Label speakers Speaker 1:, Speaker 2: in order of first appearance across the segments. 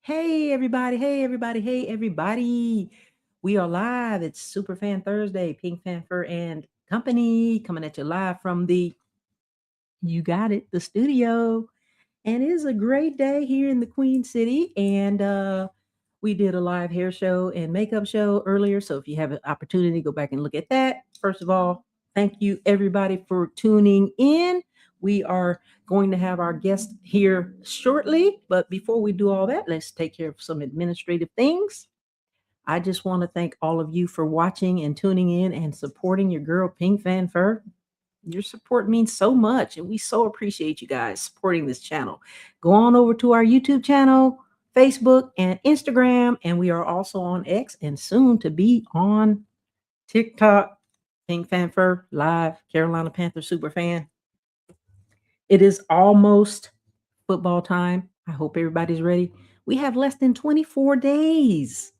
Speaker 1: Hey everybody, hey everybody, hey everybody. We are live. It's Superfan Thursday, Pink Panther and Company coming at you live from the You Got It, the studio. And it is a great day here in the Queen City. And we did a live hair show and makeup show earlier. So if you have an opportunity, go back and look at that. First of all, thank you everybody for tuning in. We are going to have our guest here shortly. But before we do all that, let's take care of some administrative things. I just want to thank all of you for watching and tuning in and supporting your girl Pink Fan Fur. Your support means so much, and we so appreciate you guys supporting this channel. Go on over to our YouTube channel, Facebook, and Instagram, and we are also on X and soon to be on TikTok. Pink Fanfare Live, Carolina Panther super fan. It is almost football time. I hope everybody's ready. We have less than 24 days.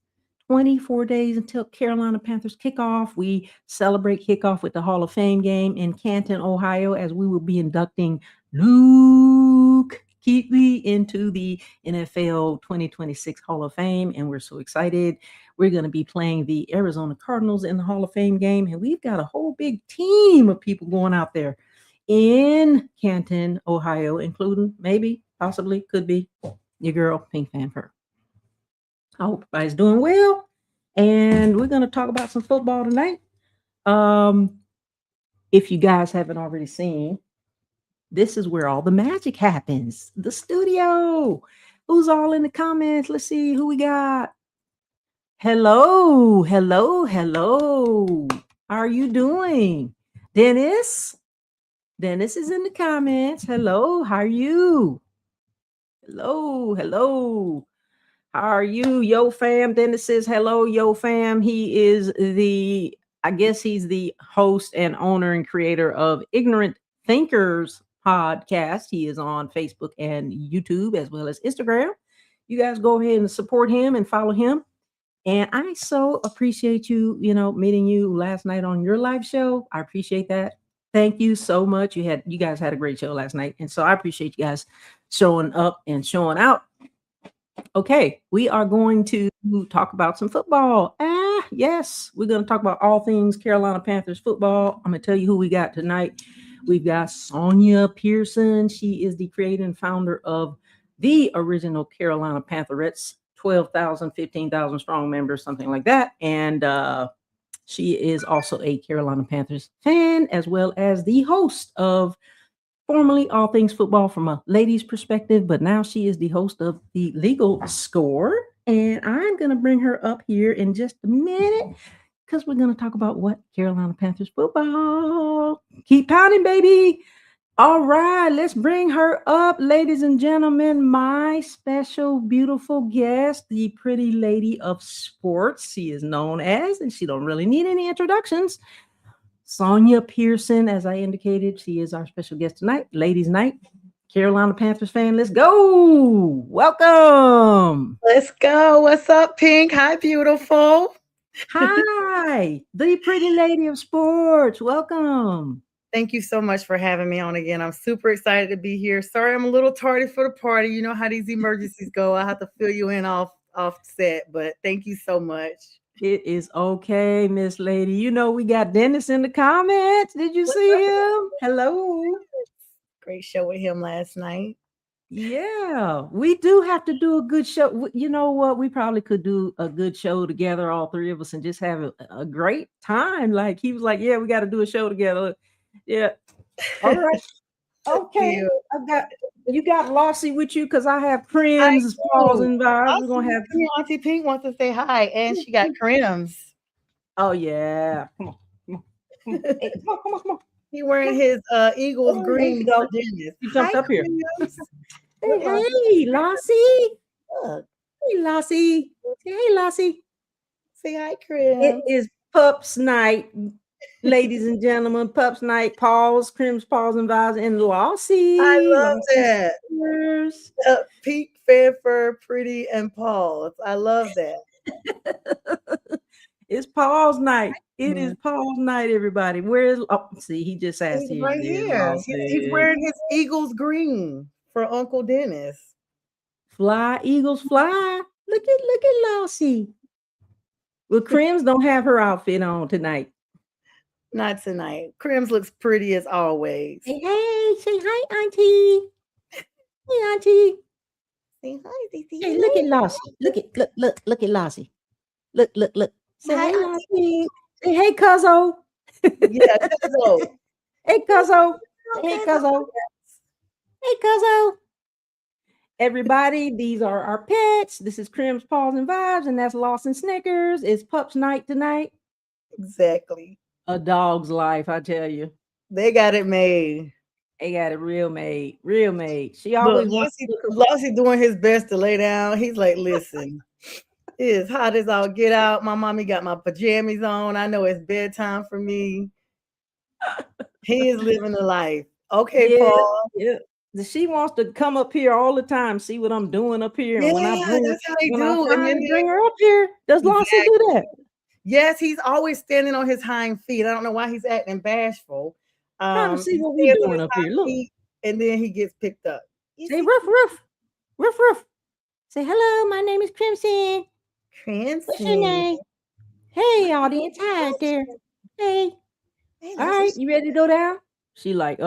Speaker 1: 24 days until Carolina Panthers kickoff. We celebrate kickoff with the Hall of Fame game in Canton, Ohio, as we will be inducting Luke Kuechly into the NFL 2026 Hall of Fame. And we're so excited. We're going to be playing the Arizona Cardinals in the Hall of Fame game. And we've got a whole big team of people going out there in Canton, Ohio, including maybe, possibly, could be your girl, Pink Fanfare. I hope everybody's doing well. And we're going to talk about some football tonight. If you guys haven't already seen, this is where all the magic happens. The studio. Who's all in the comments? Let's see who we got. Hello, hello, hello. How are you doing? Dennis? Dennis is in the comments. Hello, how are you? Hello, hello. How are you, Yo Fam? Dennis says hello, Yo Fam. He is I guess he's the host and owner and creator of Ignorant Thinkers podcast. He is on Facebook and YouTube as well as Instagram. You guys go ahead and support him and follow him. And I so appreciate you, meeting you last night on your live show. I appreciate that. Thank you so much. You guys had a great show last night. And so I appreciate you guys showing up and showing out. Okay, we are going to talk about some football. Yes, we're going to talk about all things Carolina Panthers football. I'm going to tell you who we got tonight. We've got SONJA PEARSON. She is the creator and founder of the original Carolina Pantherettes, 12,000, 15,000 strong members, something like that. And she is also a Carolina Panthers fan, as well as the host of formerly All Things Football from a ladies' perspective, but now she is the host of the Legal Score. And I'm going to bring her up here in just a minute because we're going to talk about what Carolina Panthers football. Keep pounding, baby. All right, let's bring her up, ladies and gentlemen. My special, beautiful guest, the pretty lady of sports, she is known as, and she don't really need any introductions. SONJA PEARSON, as I indicated, she is our special guest tonight. Ladies' night. Carolina Panthers fan, let's go. Welcome.
Speaker 2: Let's go. What's up, Pink? Hi, beautiful.
Speaker 1: Hi, the pretty lady of sports. Welcome.
Speaker 2: Thank you so much for having me on again. I'm super excited to be here. Sorry, I'm a little tardy for the party. You know how these emergencies go. I have to fill you in off set, but thank you so much.
Speaker 1: It is okay, Miss Lady. We got Dennis in the comments. Did you see him? Hello.
Speaker 2: Great show with him last night.
Speaker 1: Yeah, we do have to do a good show. You know what? We probably could do a good show together, all three of us, and just have a great time. Like he was like, yeah, we got to do a show together. Yeah. All right. Okay. You got Lossie with you because I have Crims, Paws, and Vibes. We're gonna have
Speaker 2: Auntie Pink wants to say hi, and she got Crims.
Speaker 1: Oh yeah. Come on. Hey, come on.
Speaker 2: He wearing his Eagles green.
Speaker 1: You jumped up here. Hey, Lossie. Hey, Lossie. Hey, Lossie.
Speaker 2: Say hi, Crims.
Speaker 1: It is Pups Night. Ladies and gentlemen, Pups Night, Paws, Crims, Paws, and Vibes, and Lossie.
Speaker 2: I love that. Pink, Fanfare, Pretty, and Paws. I love that.
Speaker 1: It's Paws Night. It is Paws Night, everybody. See, he just asked
Speaker 2: you. Right here. He's wearing his Eagles green for Uncle Dennis.
Speaker 1: fly, eagles fly. Look at Lossie. Well, Crims don't have her outfit on tonight.
Speaker 2: Not tonight. Crims looks pretty as always.
Speaker 1: Hey, say hi, Auntie. Hey, Auntie.
Speaker 2: Say hi,
Speaker 1: Hey, look at Lossie. Look at Lossie. Look. Say
Speaker 2: hi,
Speaker 1: hey,
Speaker 2: Auntie.
Speaker 1: Lossie. Say hey, Cuzzo.
Speaker 2: Yeah, Cuzzo.
Speaker 1: Hey, Cuzzo. Say hey, Cuzzo. Hey, Cuzzo. Everybody, these are our pets. This is Crims, Paws, and Vibes, and that's Lawson Snickers. It's Pups Night tonight.
Speaker 2: Exactly.
Speaker 1: A dog's life, I tell you.
Speaker 2: They got it made.
Speaker 1: They got it real made. She
Speaker 2: Look,
Speaker 1: always wants
Speaker 2: Lossie doing his best to lay down. He's like, listen, it is hot as all get out. My mommy got my pajamas on. I know it's bedtime for me. He is living the life. Okay, Paul.
Speaker 1: Yeah. She wants to come up here all the time, see what I'm doing up here. And when I bring her,
Speaker 2: that's how they
Speaker 1: when
Speaker 2: do.
Speaker 1: I finally bring her up here, does Lossie do that?
Speaker 2: Yes, he's always standing on his hind feet. I don't know why he's acting bashful.
Speaker 1: Trying to see what we're doing up here. Look.
Speaker 2: And then he gets picked up.
Speaker 1: Say ruff, ruff. Ruff, ruff. Say hello, my name is Crimson. What's your name? Hey, audience. Hi out there. Hey. All right, you ready to go down? She like,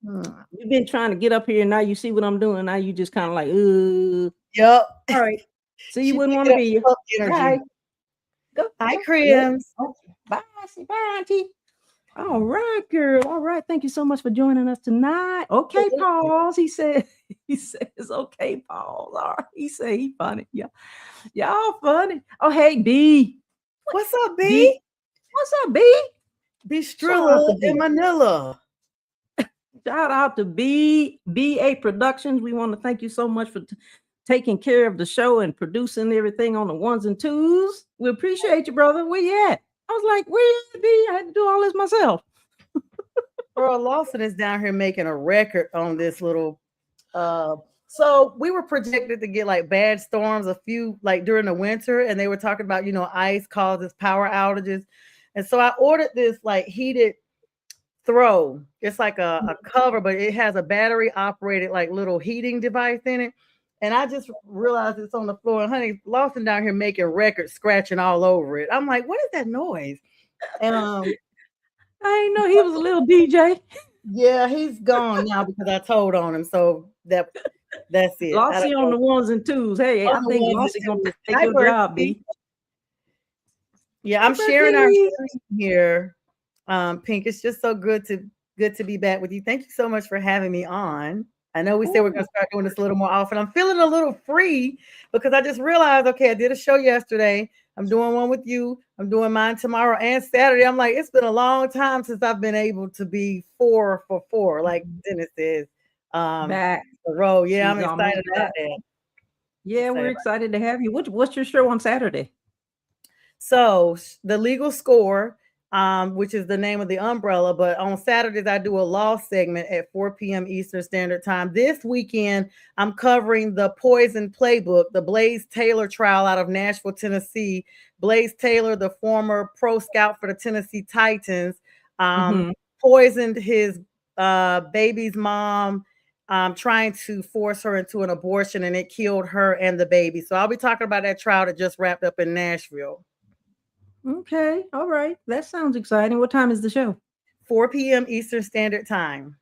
Speaker 1: you've been trying to get up here, and now you see what I'm doing. Now you just kind of like,
Speaker 2: Yep.
Speaker 1: All right. So you wouldn't want to be here. Bye.
Speaker 2: Go. Hi, Crims.
Speaker 1: Bye. Say bye, Auntie. All right, girl. All right. Thank you so much for joining us tonight. Okay, Pauls. He says, okay, Pauls. All right. He said he funny. Yeah. Y'all funny. Oh, hey, B.
Speaker 2: What's up, B?
Speaker 1: What's up, B?
Speaker 2: Bistrilla in Manila.
Speaker 1: Shout out to BA Productions. We want to thank you so much for taking care of the show and producing everything on the ones and twos. We appreciate you, brother. Where you at? I was like, where you be? I had to do all this myself.
Speaker 2: Girl, Lawson is down here making a record on this little so we were projected to get like bad storms a few like during the winter, and they were talking about, you know, ice causes power outages. And so I ordered this like heated throw. It's like a cover, but it has a battery operated like little heating device in it. And I just realized it's on the floor. And honey, Lawson down here making records, scratching all over it. I'm like, what is that noise? And
Speaker 1: I didn't know he was a little DJ.
Speaker 2: Yeah, he's gone now because I told on him. So that's it.
Speaker 1: Lossie on the ones and twos. Hey, I think Lossie gonna take your job, B.
Speaker 2: Yeah, I'm sharing our screen here. Pink, it's just so good to be back with you. Thank you so much for having me on. I know we said we're gonna start doing this a little more often. I'm feeling a little free because I just realized, okay, I did a show yesterday. I'm doing one with you. I'm doing mine tomorrow and Saturday. I'm like, it's been a long time since I've been able to be 4 for 4, like Dennis says.
Speaker 1: Back
Speaker 2: the road. Yeah, I'm excited about that.
Speaker 1: Yeah, we're excited to have you. What's your show on Saturday?
Speaker 2: So the Legal Score, which is the name of the umbrella, but on Saturdays I do a law segment at 4 p.m. Eastern Standard Time. This weekend I'm covering the Poison Playbook, the Blaze Taylor trial out of Nashville, Tennessee. Blaze Taylor, the former pro scout for the Tennessee Titans, poisoned his baby's mom, trying to force her into an abortion, and it killed her and the baby. So I'll be talking about that trial that just wrapped up in Nashville.
Speaker 1: Okay. All right. That sounds exciting. What time is the show?
Speaker 2: 4 p.m. Eastern Standard Time.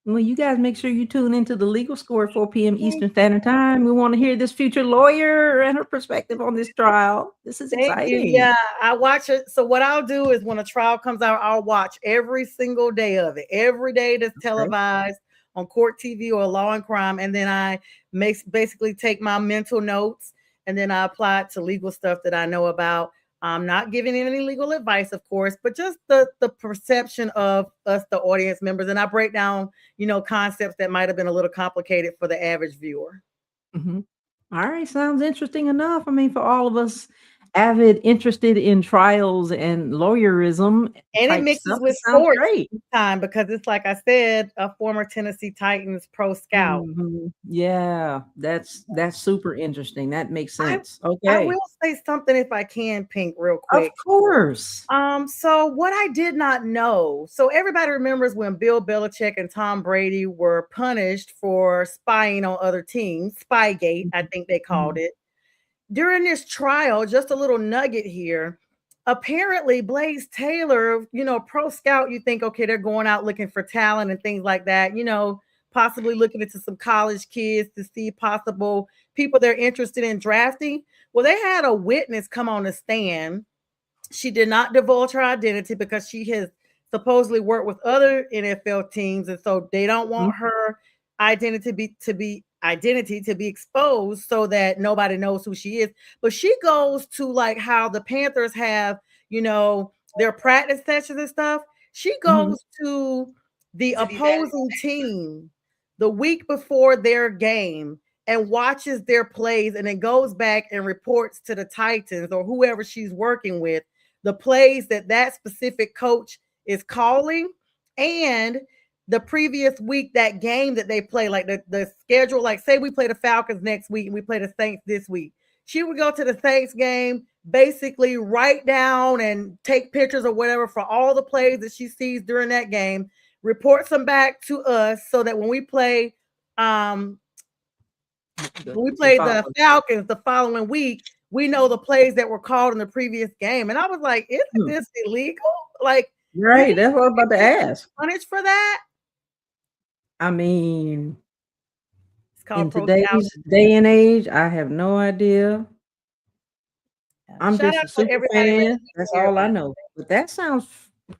Speaker 1: Well, you guys make sure you tune into the Legal Score at 4 p.m. Eastern Standard Time. We want to hear this future lawyer and her perspective on this trial. This is exciting.
Speaker 2: Yeah, I watch it. So what I'll do is when a trial comes out, I'll watch every single day of it. Every day that's televised on Court TV or Law and Crime. And then I basically take my mental notes and then I apply it to legal stuff that I know about. I'm not giving any legal advice, of course, but just the perception of us, the audience members. And I break down, you know, concepts that might have been a little complicated for the average viewer.
Speaker 1: All right. Sounds interesting enough. I mean, for all of us avid interested in trials and lawyerism
Speaker 2: And it
Speaker 1: type
Speaker 2: mixes
Speaker 1: stuff, it
Speaker 2: with
Speaker 1: sounds
Speaker 2: sports
Speaker 1: great.
Speaker 2: time because it's like I said, a former Tennessee Titans pro scout.
Speaker 1: Yeah, that's super interesting. That makes
Speaker 2: I
Speaker 1: sense.
Speaker 2: I
Speaker 1: Okay.
Speaker 2: will say something if I can, Pink, real
Speaker 1: Of
Speaker 2: quick.
Speaker 1: course.
Speaker 2: So what I did not know, so everybody remembers when Bill Belichick and Tom Brady were punished for spying on other teams, Spygate, I think they called
Speaker 1: Mhm.
Speaker 2: it. During this trial, just a little nugget here. Apparently, Blaze Taylor, pro scout, you think, okay, they're going out looking for talent and things like that, possibly looking into some college kids to see possible people they're interested in drafting. Well, they had a witness come on the stand. She did not divulge her identity because she has supposedly worked with other NFL teams, and so they don't
Speaker 1: Mhm.
Speaker 2: want her identity to be exposed so that nobody knows who she is. But she goes to like how the Panthers have, their practice sessions and stuff. She
Speaker 1: Mhm.
Speaker 2: goes to the opposing team the week before their game and watches their plays and then goes back and reports to the Titans or whoever she's working with the plays that specific coach is calling and the previous week, that game that they play, like the schedule, like say we play the Falcons next week and we play the Saints this week. She would go to the Saints game, basically write down and take pictures or whatever for all the plays that she sees during that game, reports them back to us so that um when we
Speaker 1: The
Speaker 2: play the
Speaker 1: follow.
Speaker 2: Falcons the following week, we know the plays that were called in the previous game. And I was like, isn't
Speaker 1: Hmm.
Speaker 2: this illegal? Like, did
Speaker 1: Right,
Speaker 2: he
Speaker 1: that's what I was about to
Speaker 2: get
Speaker 1: ask.
Speaker 2: punished for that?
Speaker 1: I mean,
Speaker 2: It's called
Speaker 1: in
Speaker 2: pro scouting.
Speaker 1: today's day and age, I have no idea. I'm
Speaker 2: Shout
Speaker 1: just
Speaker 2: out
Speaker 1: a
Speaker 2: to
Speaker 1: super
Speaker 2: everybody
Speaker 1: fan.
Speaker 2: listening
Speaker 1: That's
Speaker 2: here.
Speaker 1: all I know. But that sounds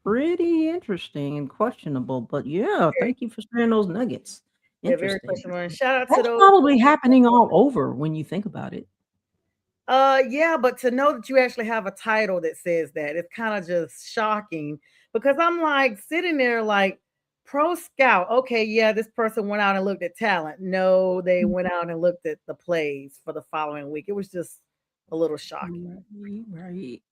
Speaker 1: pretty interesting and questionable. But yeah,
Speaker 2: Very,
Speaker 1: thank you for sharing those nuggets.
Speaker 2: yeah, very
Speaker 1: Interesting.
Speaker 2: questionable. And shout out to
Speaker 1: That's
Speaker 2: those.
Speaker 1: probably happening all over when you think about it.
Speaker 2: Yeah, but to know that you actually have a title that says that, it's kind of just shocking because I'm like sitting there like pro scout. Okay, yeah, this person went out and looked at talent. No, they went out and looked at the plays for the following week. It was just a little shocking.
Speaker 1: Right, right.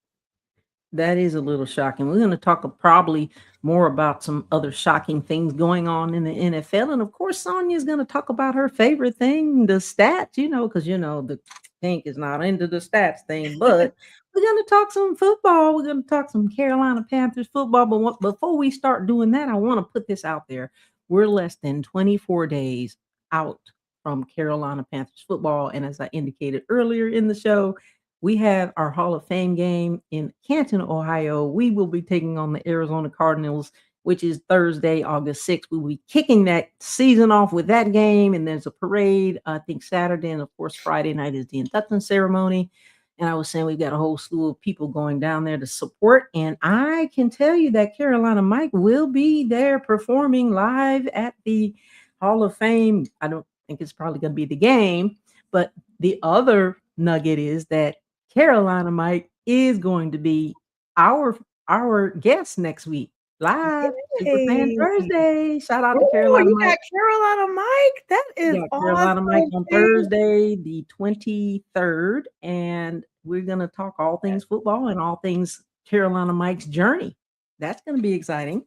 Speaker 1: That is a little shocking. We're going to talk probably more about some other shocking things going on in the NFL. And of course, Sonya is going to talk about her favorite thing, the stats, because, the Pink is not into the stats thing. But we're going to talk some football. We're going to talk some Carolina Panthers football. But before we start doing that, I want to put this out there. We're less than 24 days out from Carolina Panthers football. And as I indicated earlier in the show, we have our Hall of Fame game in Canton, Ohio. We will be taking on the Arizona Cardinals, which is Thursday, August 6th. We will be kicking that season off with that game. And there's a parade, I think Saturday. And of course, Friday night is the induction ceremony. And I was saying we've got a whole slew of people going down there to support. And I can tell you that Carolina Mike will be there performing live at the Hall of Fame. I don't think it's probably going to be the game, but the other nugget is that Carolina Mike is going to be our our guest next week live Superfan
Speaker 2: Yay.
Speaker 1: Thursday. Shout out to
Speaker 2: Oh,
Speaker 1: Carolina
Speaker 2: you
Speaker 1: Mike.
Speaker 2: got Carolina Mike. That
Speaker 1: We
Speaker 2: is
Speaker 1: got Carolina Mike
Speaker 2: awesome.
Speaker 1: on
Speaker 2: Pink.
Speaker 1: Thursday, the 23rd, and we're going to talk all things football and all things Carolina Mike's journey. That's going to be exciting.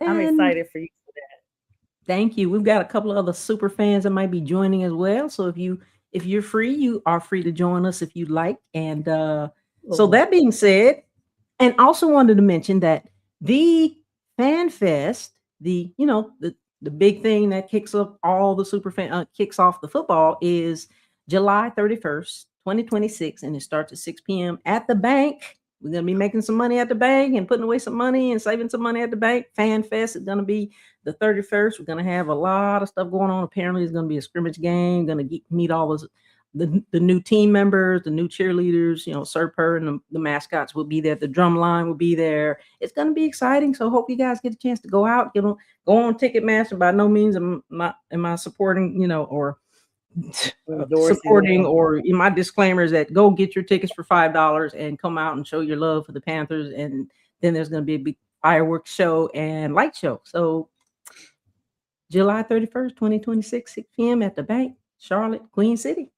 Speaker 2: I'm
Speaker 1: And
Speaker 2: excited for you for
Speaker 1: thank you. We've got a couple of other super fans that might be joining as well. So if you're free, you are free to join us if you'd like. And so
Speaker 2: that.
Speaker 1: that being said, and also wanted to mention that the Fan Fest, the big thing that kicks up all the super fan kicks off the football is July 31st, 2026, and it starts at 6 p.m. at the bank. We're gonna be making some money at the bank and putting away some money and saving some money at the bank. Fan Fest is gonna be the 31st. We're gonna have a lot of stuff going on. Apparently, it's gonna be a scrimmage game. Gonna meet all the new team members, the new cheerleaders, Serper and the mascots will be there. The drum line will be there. It's going to be exciting. So hope you guys get a chance to go out, go on Ticketmaster. By no means am I supporting, or
Speaker 2: Endorsing
Speaker 1: supporting
Speaker 2: them.
Speaker 1: or in my disclaimer is that go get your tickets for $5 and come out and show your love for the Panthers. And then there's going to be a big fireworks show and light show. So July 31st, 2026, 6 p.m. at the bank, Charlotte, Queen City.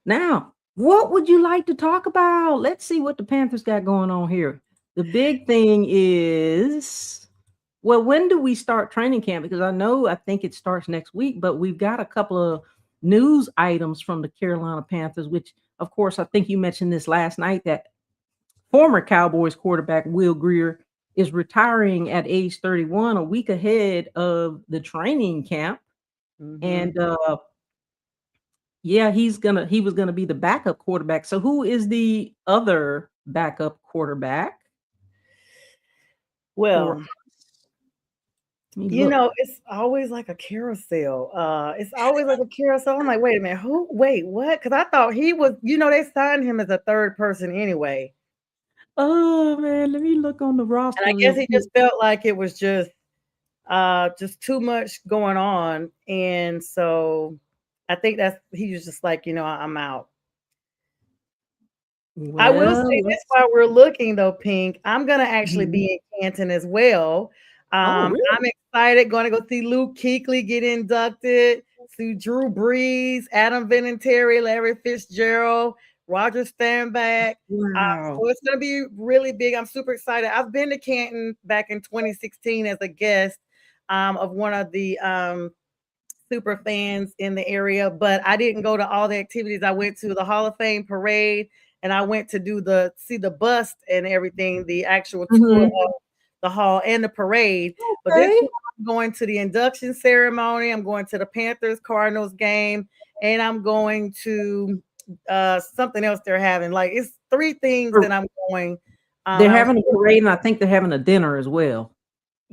Speaker 1: Now, What would you like to talk about? Let's see what the Panthers got going on here. The big thing is, well, when do we start training camp? Because I think it starts next week, but we've got a couple of news items from the Carolina Panthers, which, of course, I think you mentioned this last night that former Cowboys quarterback Will Grier is retiring at age 31, a week ahead of the training camp.
Speaker 2: Mhm.
Speaker 1: And yeah, he was gonna be the backup quarterback. So who is the other backup quarterback for
Speaker 2: Well,
Speaker 1: us? Let me look.
Speaker 2: it's always like a carousel. It's always like a carousel. I'm like, wait a minute, who? Wait, what? Because I thought he was, they signed him as a third person anyway.
Speaker 1: Oh man, let me look on the
Speaker 2: And I
Speaker 1: roster
Speaker 2: guess
Speaker 1: real
Speaker 2: he
Speaker 1: quick.
Speaker 2: just felt like it was just too much going on. And so I think he was just like, I'm out. I will say
Speaker 1: Well,
Speaker 2: this
Speaker 1: let's
Speaker 2: while we're looking though, Pink. I'm gonna actually
Speaker 1: Mhm.
Speaker 2: be in Canton as well.
Speaker 1: Oh,
Speaker 2: I'm
Speaker 1: really?
Speaker 2: excited, gonna go see Luke Kuechly get inducted, see Drew Brees, Adam Vinatieri, Larry Fitzgerald, Roger Stanback.
Speaker 1: Wow.
Speaker 2: So it's gonna be really big. I'm super excited. I've been to Canton back in 2016 as a guest of one of the super fans in the area, but I didn't go to all the activities. I went to the Hall of Fame parade and I went to see the bust and everything, the actual tour
Speaker 1: Mhm.
Speaker 2: of the hall and the parade. But this
Speaker 1: Okay.
Speaker 2: one, I'm going to the induction ceremony, I'm going to the Panthers Cardinals game, and I'm going to something else they're having. Like it's three things
Speaker 1: Or
Speaker 2: that I'm going.
Speaker 1: they're
Speaker 2: I was
Speaker 1: having a parade, and I think they're having a dinner as well.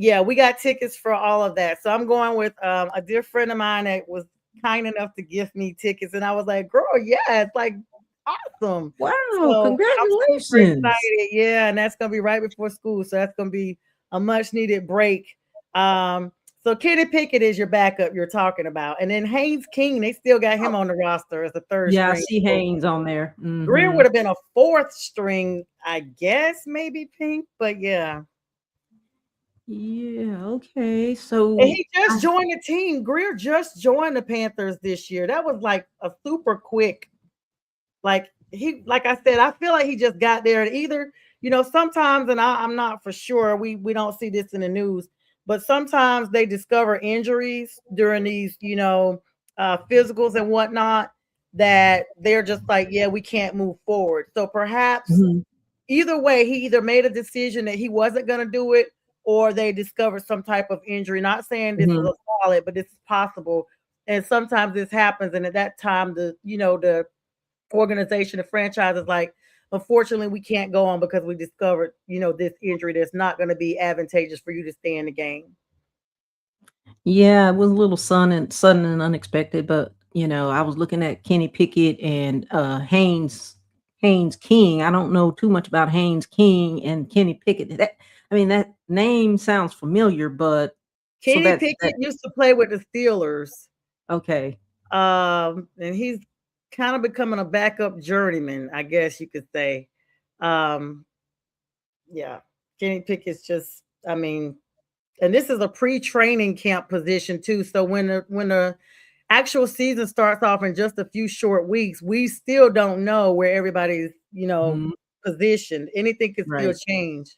Speaker 2: Yeah, we got tickets for all of that. So I'm going with a dear friend of mine that was kind enough to gift me tickets. And I was like, girl, yeah, it's like awesome.
Speaker 1: Wow,
Speaker 2: So I'm super
Speaker 1: congratulations.
Speaker 2: excited. Yeah, and that's gonna be right before school. So that's gonna be a much needed break. So Kenny Pickett is your backup you're talking about. And then Haynes King, they still got him
Speaker 1: Oh,
Speaker 2: on the roster as a third
Speaker 1: yeah, I
Speaker 2: string.
Speaker 1: see
Speaker 2: So
Speaker 1: Haynes on there.
Speaker 2: Greer
Speaker 1: Mhm.
Speaker 2: would have been a fourth string, I guess, maybe Pink, but yeah.
Speaker 1: Yeah, okay.
Speaker 2: And
Speaker 1: So
Speaker 2: he just
Speaker 1: I
Speaker 2: joined the team. Greer just joined the Panthers this year. That was like a super quick, like I said, I feel like he just got there. And either, sometimes, and I'm not for sure, we don't see this in the news, but sometimes they discover injuries during these, physicals and whatnot that they're just like, yeah, we can't move forward. So perhaps
Speaker 1: Mhm,
Speaker 2: either way, he either made a decision that he wasn't going to do it or they discovered some type of injury. Not saying this is
Speaker 1: mhm.
Speaker 2: a solid, but this is possible. And sometimes this happens. And at that time, the organization, the franchise is like, unfortunately, we can't go on because we discovered, this injury that's not going to be advantageous for you to stay in the game.
Speaker 1: Yeah, it was a little sudden and unexpected, but, I was looking at Kenny Pickett and, Haynes King. I don't know too much about Haynes King and Kenny Pickett. That name sounds familiar, but so
Speaker 2: Kenny Pickett used to play with the Steelers.
Speaker 1: okay.
Speaker 2: And he's kind of becoming a backup journeyman, I guess you could say. Um, yeah, Kenny Pickett's just, I mean, and this is a pre-training camp position too. So when the actual season starts off in just a few short weeks, we still don't know where everybody's,
Speaker 1: Mhm,
Speaker 2: positioned. Anything can still
Speaker 1: right.
Speaker 2: change.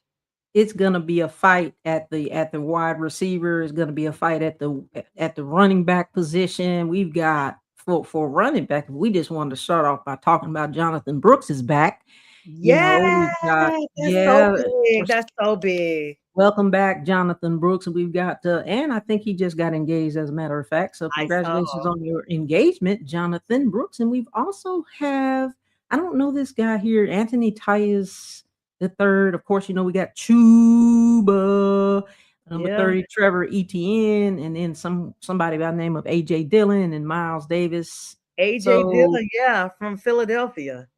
Speaker 1: It's gonna be a fight at the wide receiver. It's gonna be a fight at the running back position. We've got for running back. We just wanted to start off by talking about Jonathan Brooks is back.
Speaker 2: Yeah,
Speaker 1: We've got
Speaker 2: that's so
Speaker 1: yeah.
Speaker 2: big. That's so big.
Speaker 1: Welcome back, Jonathan Brooks. We've got and I think he just got engaged, as a matter of fact. So
Speaker 2: I saw.
Speaker 1: congratulations on your engagement, Jonathan Brooks. And we've also have I don't know this guy here, Anthony Tyus the third. Of course, we got Chuba, number
Speaker 2: Yeah.
Speaker 1: 30, Trevor Etienne, and then somebody by the name of AJ Dillon and Miles Davis.
Speaker 2: AJ
Speaker 1: So
Speaker 2: Dillon, yeah, from Philadelphia.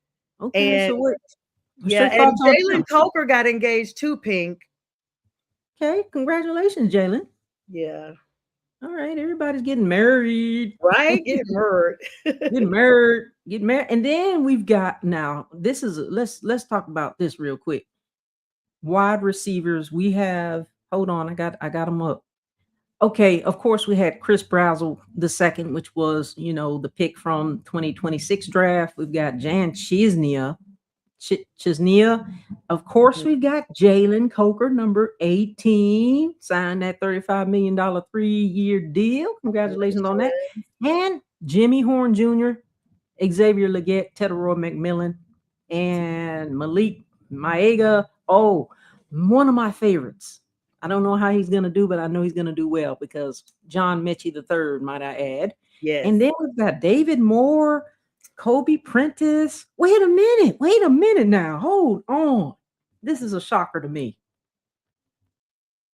Speaker 1: okay,
Speaker 2: And
Speaker 1: so what's
Speaker 2: yeah,
Speaker 1: your
Speaker 2: and
Speaker 1: thoughts on
Speaker 2: Jalen
Speaker 1: them?
Speaker 2: Coker got engaged too, Pink.
Speaker 1: Okay, congratulations, Jalen.
Speaker 2: Yeah.
Speaker 1: All right, everybody's getting married.
Speaker 2: Right? Getting hurt.
Speaker 1: Get married, and then we've got now. This is let's talk about this real quick. Wide receivers, we have. Hold on, I got them up. Okay, of course we had Chris Brazel the second, which was, the pick from 2026 draft. We've got Jan Chisnia. Of course, we got Jalen Coker, number 18, signed that $35 million 3-year deal. Congratulations on that. And Jimmy Horn Jr., Xavier Leggett, Tedoroy McMillan, and Malik Maega. Oh, one of my favorites. I don't know how he's going to do, but I know he's going to do well because John Mechie the third, might I add.
Speaker 2: Yes.
Speaker 1: And then we've got David Moore, Kobe Prentice. Wait a minute now. Hold on. This is a shocker to me.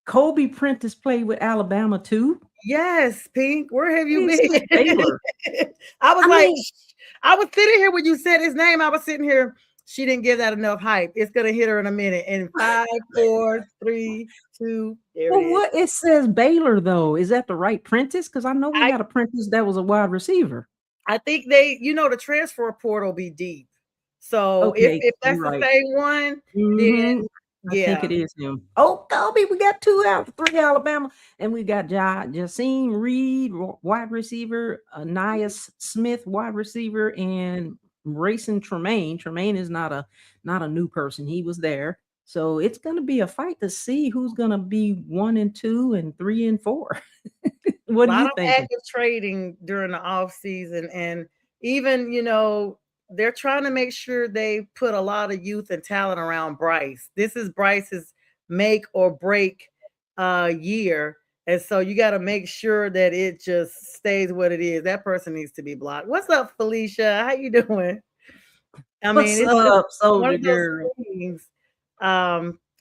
Speaker 1: Kobe Prentice played with Alabama too.
Speaker 2: Yes, Pink. Where have you
Speaker 1: He's
Speaker 2: been?
Speaker 1: Baylor.
Speaker 2: I was sitting here when you said his name. I was sitting here. She didn't give that enough hype. It's gonna hit her in a minute. In 5, 4, 3, 2. There
Speaker 1: Well,
Speaker 2: it is.
Speaker 1: what it says Baylor though, is that the right Prentice? Because I know we had a Prentice that was a wide receiver.
Speaker 2: I think the transfer portal be deep. So
Speaker 1: Okay,
Speaker 2: if that's
Speaker 1: you're
Speaker 2: the
Speaker 1: right.
Speaker 2: same one, then
Speaker 1: I think it is him. Oh, Kobe, we got 2 out of 3 Alabama, and we got Jasim Reed, wide receiver, Nias Smith, wide receiver, and Racing Tremaine. Tremaine is not a new person. He was there. So it's going to be a fight to see who's going to be 1 and 2 and 3 and 4. What
Speaker 2: a
Speaker 1: do
Speaker 2: lot
Speaker 1: you
Speaker 2: of
Speaker 1: think?
Speaker 2: active trading during the off season, and even they're trying to make sure they put a lot of youth and talent around Bryce. This is Bryce's make or break year, and so you got to make sure that it just stays what it is. That person needs to be blocked. What's up, Felicia? How you doing? I mean, it's just one of those things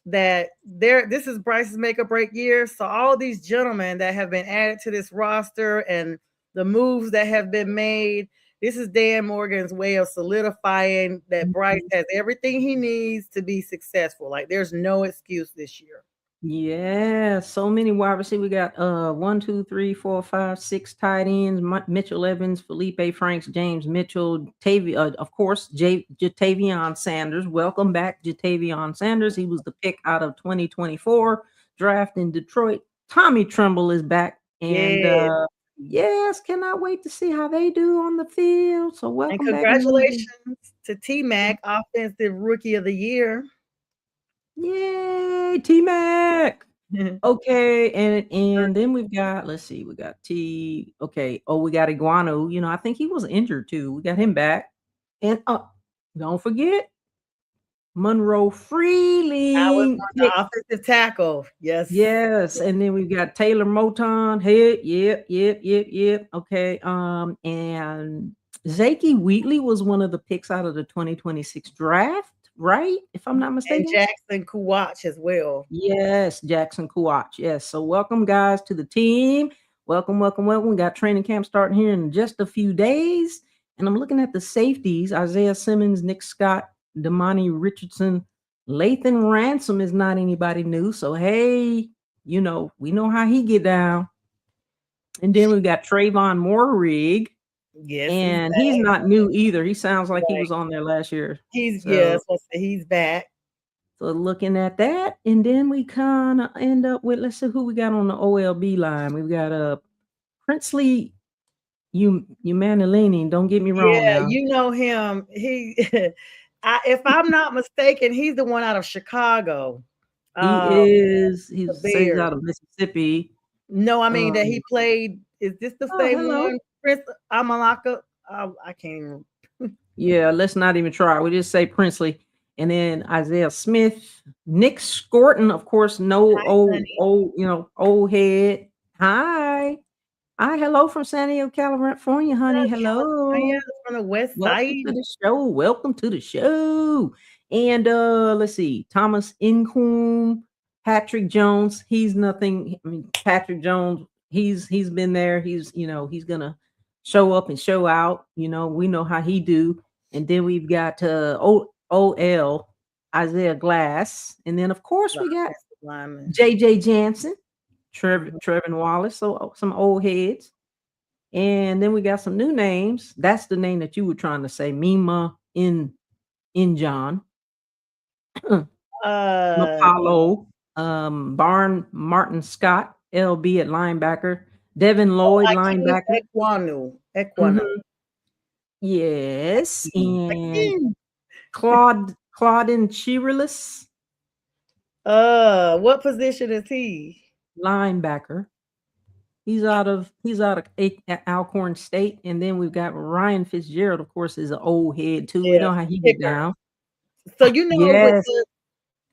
Speaker 2: that this is Bryce's make or break year. So all these gentlemen that have been added to this roster and the moves that have been made, this is Dan Morgan's way of solidifying that Bryce has everything he needs to be successful. Like there's no excuse this year.
Speaker 1: Yeah, so many wide receivers. We got 1, 2, 3, 4, 5, 6 tight ends. Mitchell Evans, Felipe Franks, James Mitchell, of course, Jatavion Sanders. Welcome back, Jatavion Sanders. He was the pick out of 2024 draft in Detroit. Tommy Tremble is back, and yes, cannot wait to see how they do on the field. So welcome back,
Speaker 2: congratulations to T-Mac, offensive rookie of the year.
Speaker 1: Yay, T-Mac. Okay, and then we've got, let's see, we got okay. Oh, we got Iguanu. I think he was injured too. We got him back. And don't forget Monroe Freeling.
Speaker 2: The offensive tackle. Yes.
Speaker 1: Yes. And then we've got Taylor Moton. Hey, yep. Okay. And Zakey Wheatley was one of the picks out of the 2026 draft, right? If I'm not mistaken.
Speaker 2: And Jackson Kuwach as well.
Speaker 1: Yes, Jackson Kuwach. Yes. So welcome, guys, to the team. Welcome. We got training camp starting here in just a few days. And I'm looking at the safeties: Isaiah Simmons, Nick Scott, Damani Richardson. Lathan Ransom is not anybody new. So, hey, we know how he get down. And then we've got Trayvon Moorrig.
Speaker 2: Yes.
Speaker 1: And he's not new either. He sounds like he was on there last year.
Speaker 2: He's back.
Speaker 1: So looking at that, and then we kind of end up with, let's see who we got on the OLB line. We've got Princely Umanilini. Don't get me wrong.
Speaker 2: Yeah,
Speaker 1: now.
Speaker 2: you know him. He, if I'm not mistaken, he's the one out of Chicago.
Speaker 1: He's out of Mississippi.
Speaker 2: No, I mean that he played. Is this the same one? Prince Amalaka? I can't even.
Speaker 1: Yeah, let's not even try. We just say Princely. And then Isaiah Smith, Nick Scorton, of course, old head. Hi. Hello from San Diego, California, honey. Hello.
Speaker 2: From the west side.
Speaker 1: Welcome to the show. And let's see, Thomas Incoom, Patrick Jones. He's nothing. I mean, Patrick Jones, he's been there. He's gonna show up and show out. We know how he do. And then we've got OL Isaiah Glass, and then of course we got JJ Jansen, Trevin Wallace, so some old heads, and then we got some new names. That's the name that you were trying to say, Mima in John, Apollo, Barn Martin Scott, LB at linebacker. Devin
Speaker 2: Oh,
Speaker 1: Lloyd,
Speaker 2: Akeem
Speaker 1: linebacker.
Speaker 2: Ekwonu.
Speaker 1: Mhm. Yes, and
Speaker 2: Akeem.
Speaker 1: Claudin Chirilis,
Speaker 2: What position is he?
Speaker 1: linebacker. He's out of Alcorn State, and then we've got Ryan Fitzgerald, of course, is an old head too. We
Speaker 2: Yeah,
Speaker 1: know how he get
Speaker 2: kicker.
Speaker 1: down.
Speaker 2: So you know
Speaker 1: Yes.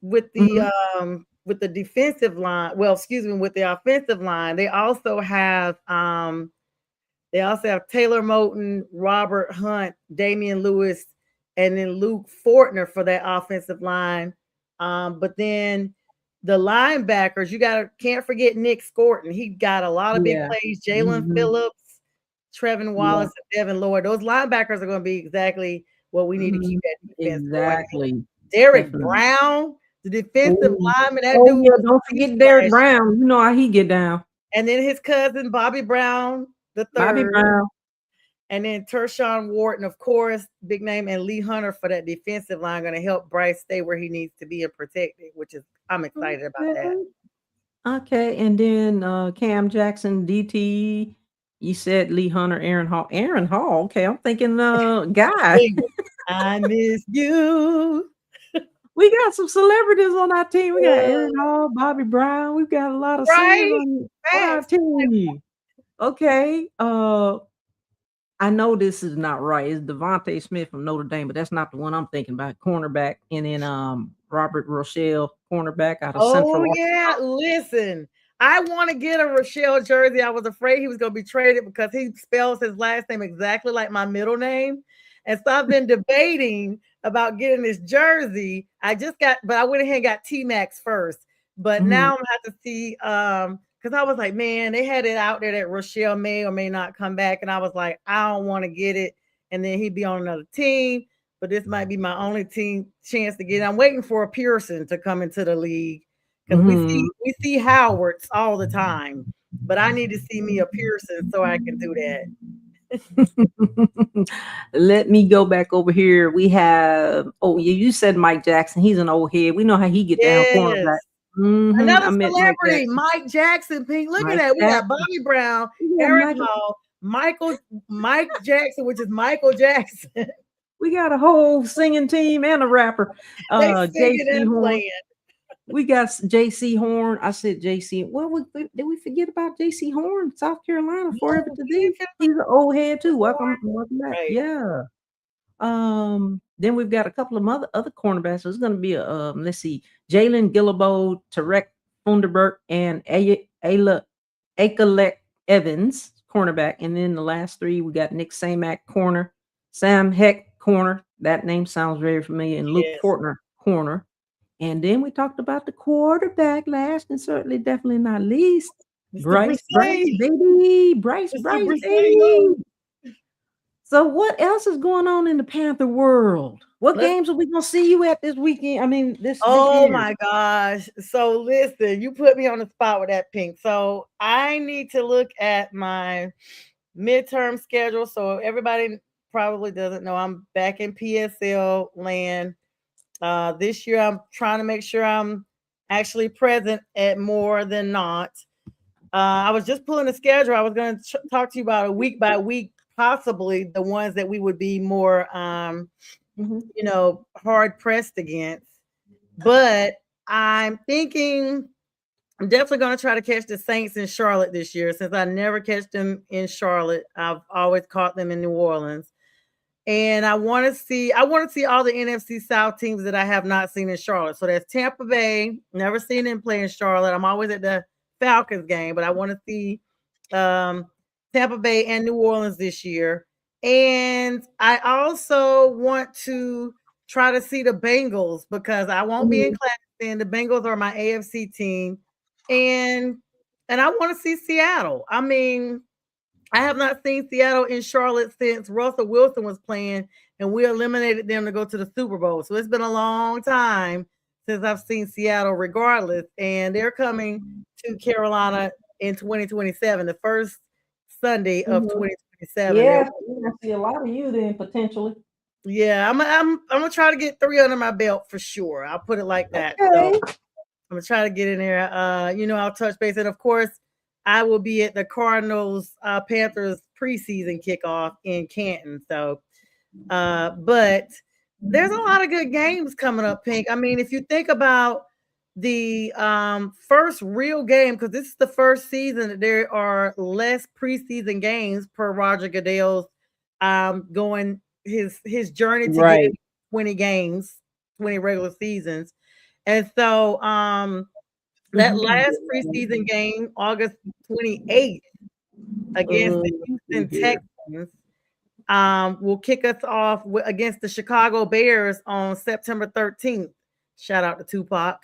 Speaker 2: with
Speaker 1: Mhm.
Speaker 2: the defensive line, well, excuse me, with the offensive line, they also have Taylor Moton, Robert Hunt, Damian Lewis, and then Luke Fortner for that offensive line. But then the linebackers, can't forget Nick Scorton. He got a lot of big
Speaker 1: Yeah.
Speaker 2: plays. Jalen
Speaker 1: Mhm.
Speaker 2: Phillips, Trevin
Speaker 1: Yeah.
Speaker 2: Wallace, and Devin Lloyd. Those linebackers are going to be exactly what we need to keep
Speaker 1: Mhm.
Speaker 2: that defense going.
Speaker 1: Exactly.
Speaker 2: Derek
Speaker 1: Definitely.
Speaker 2: Brown, the defensive
Speaker 1: Oh.
Speaker 2: lineman, that
Speaker 1: Oh,
Speaker 2: dude
Speaker 1: yeah,
Speaker 2: was
Speaker 1: don't
Speaker 2: a beast
Speaker 1: forget Derek
Speaker 2: last year.
Speaker 1: Brown. You know how he get down.
Speaker 2: And then his cousin Bobby Brown the
Speaker 1: Bobby
Speaker 2: third,
Speaker 1: Brown.
Speaker 2: and then Tershawn Wharton, of course, big name, and Lee Hunter for that defensive line, going to help Bryce stay where he needs to be and protected, which is I'm excited about that.
Speaker 1: Okay. Okay, and then, Cam Jackson, DT, you said Lee Hunter, Aaron Hall. Aaron Hall, okay, I'm thinking, guy.
Speaker 2: Sing it. I miss you.
Speaker 1: We got some celebrities on our team. We got
Speaker 2: Uh,
Speaker 1: Aaron Hall, Bobby Brown. We've got a lot of singers
Speaker 2: right?
Speaker 1: on our
Speaker 2: Facts.
Speaker 1: team. Okay, I know this is not right. It's Devontae Smith from Notre Dame, but that's not the one I'm thinking about. Cornerback, and then, Robert Rochelle, cornerback out of
Speaker 2: Oh
Speaker 1: Central
Speaker 2: yeah,
Speaker 1: Arkansas.
Speaker 2: listen. I want to get a Rochelle jersey. I was afraid he was going to be traded because he spells his last name exactly like my middle name. And so I've been debating about getting this jersey. But I went ahead and got T Max first. But
Speaker 1: Mhm,
Speaker 2: now I'm gonna have to see because I was like, man, they had it out there that Rochelle may or may not come back. And I was like, I don't want to get it. And then he'd be on another team, but this might be my only team chance to get it. I'm waiting for a Pearson to come into the league because
Speaker 1: mhm.
Speaker 2: we see Howards all the time, but I need to see me a Pearson so I can do that.
Speaker 1: Let me go back over here. We have yeah, you said Mike Jackson. He's an old head. We know how he get down,
Speaker 2: Yes.
Speaker 1: cornerback. Mhm,
Speaker 2: Another
Speaker 1: I met Mike
Speaker 2: celebrity,
Speaker 1: Jackson.
Speaker 2: Mike Jackson. Pink. Look at
Speaker 1: Mike
Speaker 2: that. We got
Speaker 1: Jackson.
Speaker 2: Bobby Brown,
Speaker 1: We got
Speaker 2: Aaron
Speaker 1: Michael
Speaker 2: Hall, Mike Jackson, which is Michael Jackson.
Speaker 1: we got a whole singing team and a rapper.
Speaker 2: They singing
Speaker 1: JC
Speaker 2: and
Speaker 1: Horn.
Speaker 2: playing.
Speaker 1: We got JC Horn. I said JC. Well, did we forget about JC Horn? South Carolina, forever
Speaker 2: No,
Speaker 1: to
Speaker 2: he
Speaker 1: thee.
Speaker 2: ain't
Speaker 1: He's an old head too.
Speaker 2: born.
Speaker 1: Welcome back.
Speaker 2: Right.
Speaker 1: Yeah. Then we've got a couple of other cornerbacks. So it's going to be a let's see, Jalen Gillibo, Tarek Funderburk, and Ayla Akalek Evans, cornerback. And then the last three, we got Nick Samac, corner, Sam Heck, corner. That name sounds very familiar, and Luke
Speaker 2: Yes.
Speaker 1: Fortner, corner. And then we talked about the quarterback last and certainly definitely not least,
Speaker 2: Mr.
Speaker 1: Bryce,
Speaker 2: Brisay.
Speaker 1: baby,
Speaker 2: Mr.
Speaker 1: Bryce,
Speaker 2: Brisay.
Speaker 1: baby. So what else is going on in the Panther world? What
Speaker 2: Let's
Speaker 1: games are we gonna see you at this weekend? I mean, this
Speaker 2: Oh
Speaker 1: year.
Speaker 2: my gosh. So listen, you put me on the spot with that, Pink. So I need to look at my midterm schedule. So everybody probably doesn't know I'm back in PSL land. This year I'm trying to make sure I'm actually present at more than not. I was just pulling the schedule. I was going to talk to you about a week by week, possibly the ones that we would be more
Speaker 1: Mhm.
Speaker 2: hard pressed against. But I'm thinking I'm definitely going to try to catch the Saints in Charlotte this year since I never catch them in Charlotte. I've always caught them in New Orleans. And I want to see all the NFC South teams that I have not seen in Charlotte. So that's Tampa Bay. Never seen them play in Charlotte. I'm always at the Falcons game, but I want to see um, Tampa Bay and New Orleans this year. And I also want to try to see the Bengals because I won't be in
Speaker 1: Mhm.
Speaker 2: class then. The Bengals are my AFC team. And I want to see Seattle. I mean, I have not seen Seattle in Charlotte since Russell Wilson was playing and we eliminated them to go to the Super Bowl. So it's been a long time since I've seen Seattle regardless. And they're coming to Carolina in 2027, the first Sunday of
Speaker 1: Mhm.
Speaker 2: 2027.
Speaker 1: Yeah, so we're gonna see a lot of you then potentially.
Speaker 2: Yeah, I'm gonna try to get 3 under my belt for sure. I'll put it like that. So
Speaker 1: Okay.
Speaker 2: I'm gonna try to get in there. I'll touch base. And of course, I will be at the Cardinals Panthers preseason kickoff in Canton. So, but there's a lot of good games coming up, Pink. I mean, if you think about the first real game, because this is the first season that there are less preseason games per Roger Goodell's going his journey to get
Speaker 1: Right.
Speaker 2: 20 games, 20 regular seasons. And so that last preseason game, August 28th, against the Houston Texans, will kick us off against the Chicago Bears on September 13th. Shout out to Tupac.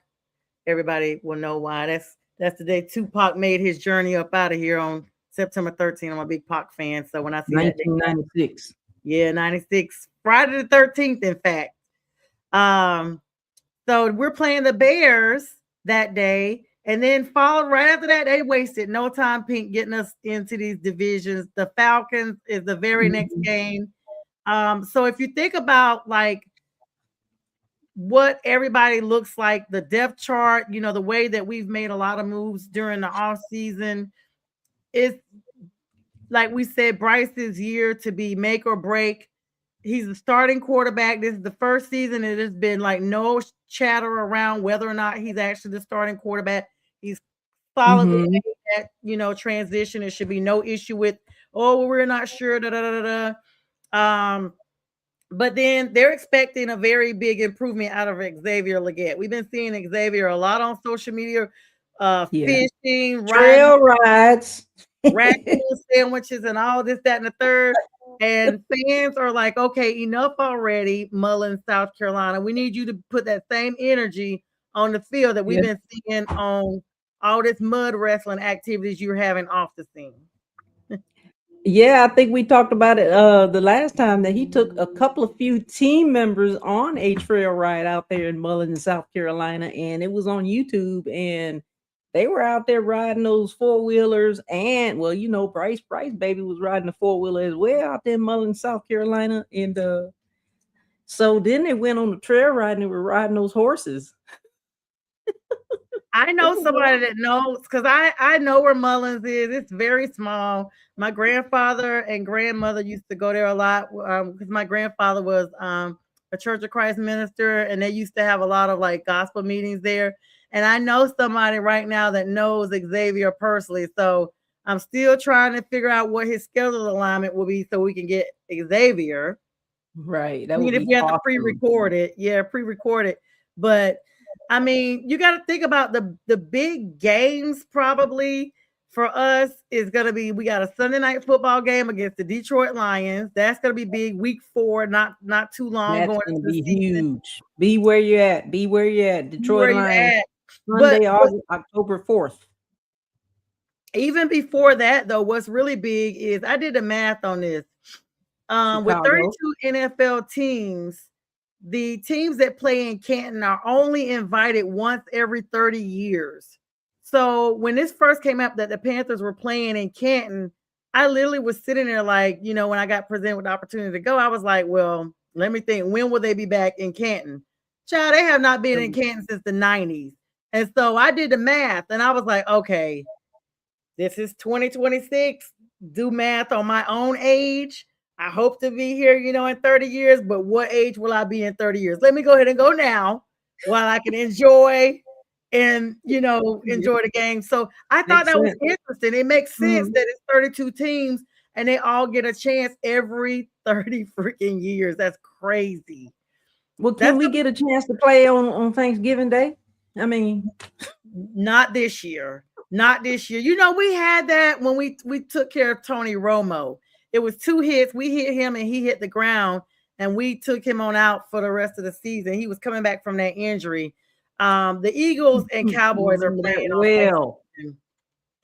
Speaker 2: Everybody will know why. That's the day Tupac made his journey up out of here on September 13th. I'm a big Pac fan, so when I see that day,
Speaker 1: 1996.
Speaker 2: yeah, 96, Friday the 13th, in fact. So we're playing the Bears that day. And then followed right after that, they wasted no time, Pink, getting us into these divisions. The Falcons is the very next game. So if you think about like what everybody looks like, the depth chart, you know, the way that we've made a lot of moves during the off season, it's like we said, Bryce's year to be make or break. He's a starting quarterback. This is the first season. It has been like no chatter around whether or not he's actually the starting quarterback. He's solidly made that, you know, transition. There should be no issue with, oh, we're not sure. Da, da, da, da, da. But then they're expecting a very big improvement out of Xavier Legette. We've been seeing Xavier a lot on social media, fishing, riding,
Speaker 1: Trail rides,
Speaker 2: raccoon sandwiches, and all this, that, and the third. And fans are like, okay, enough already, Mullins, South Carolina. We need you to put that same energy on the field that we've been seeing on all this mud wrestling activities you're having off the scene.
Speaker 1: Yeah, I think we talked about it the last time that he took a couple of few team members on a trail ride out there in Mullins, South Carolina, and it was on YouTube, and they were out there riding those four-wheelers, and well, you know, Bryce baby was riding the four-wheeler as well out there in Mullins, South Carolina, and so then they went on the trail ride and they were riding those horses.
Speaker 2: I know somebody that knows, because I know where Mullins is. It's very small. My grandfather and grandmother used to go there a lot because my grandfather was a Church of Christ minister, and they used to have a lot of like gospel meetings there. And I know somebody right now that knows Xavier personally. So I'm still trying to figure out what his schedule alignment will be so we can get Xavier.
Speaker 1: Right.
Speaker 2: I
Speaker 1: That
Speaker 2: mean,
Speaker 1: would
Speaker 2: if
Speaker 1: be
Speaker 2: we have to
Speaker 1: awesome.
Speaker 2: pre-record it, yeah, pre-record it. But I mean, you got to think about the big games probably for us is going to be, we got a Sunday night football game against the Detroit Lions. That's going to be big. Week 4, not too long
Speaker 1: That's
Speaker 2: going
Speaker 1: gonna
Speaker 2: into the
Speaker 1: be
Speaker 2: season.
Speaker 1: huge. Be where you're at. Be where you're at.
Speaker 2: Be where
Speaker 1: Detroit
Speaker 2: you
Speaker 1: Lions,
Speaker 2: at.
Speaker 1: Sunday,
Speaker 2: But
Speaker 1: October 4th.
Speaker 2: even before that, though, what's really big is I did the math on this. With
Speaker 1: Chicago.
Speaker 2: 32 NFL teams, the teams that play in Canton are only invited once every 30 years. So when this first came up that the Panthers were playing in Canton, I literally was sitting there like, you know, when I got presented with the opportunity to go, I was like, well, let me think, when will they be back in Canton? Child, they have not been in Canton since the 90s. And so I did the math and I was like, okay, this is 2026. Do math on my own age. I hope to be here, you know, in 30 years, but what age will I be in 30 years? Let me go ahead and go now while I can enjoy and, you know, enjoy the game. So I thought
Speaker 1: Makes
Speaker 2: that was
Speaker 1: sense.
Speaker 2: interesting. It makes sense
Speaker 1: Mhm.
Speaker 2: that it's 32 teams and they all get a chance every 30 freaking years. That's crazy.
Speaker 1: Well, can
Speaker 2: That's
Speaker 1: we get a chance to play on Thanksgiving Day? I mean,
Speaker 2: not this year. Not this year. You know, we had that when we took care of Tony Romo. It was 2 hits. We hit him and he hit the ground, and we took him on out for the rest of the season. He was coming back from that injury. The Eagles and
Speaker 1: I
Speaker 2: Cowboys are
Speaker 1: remember that
Speaker 2: playing on
Speaker 1: well.
Speaker 2: Thanksgiving.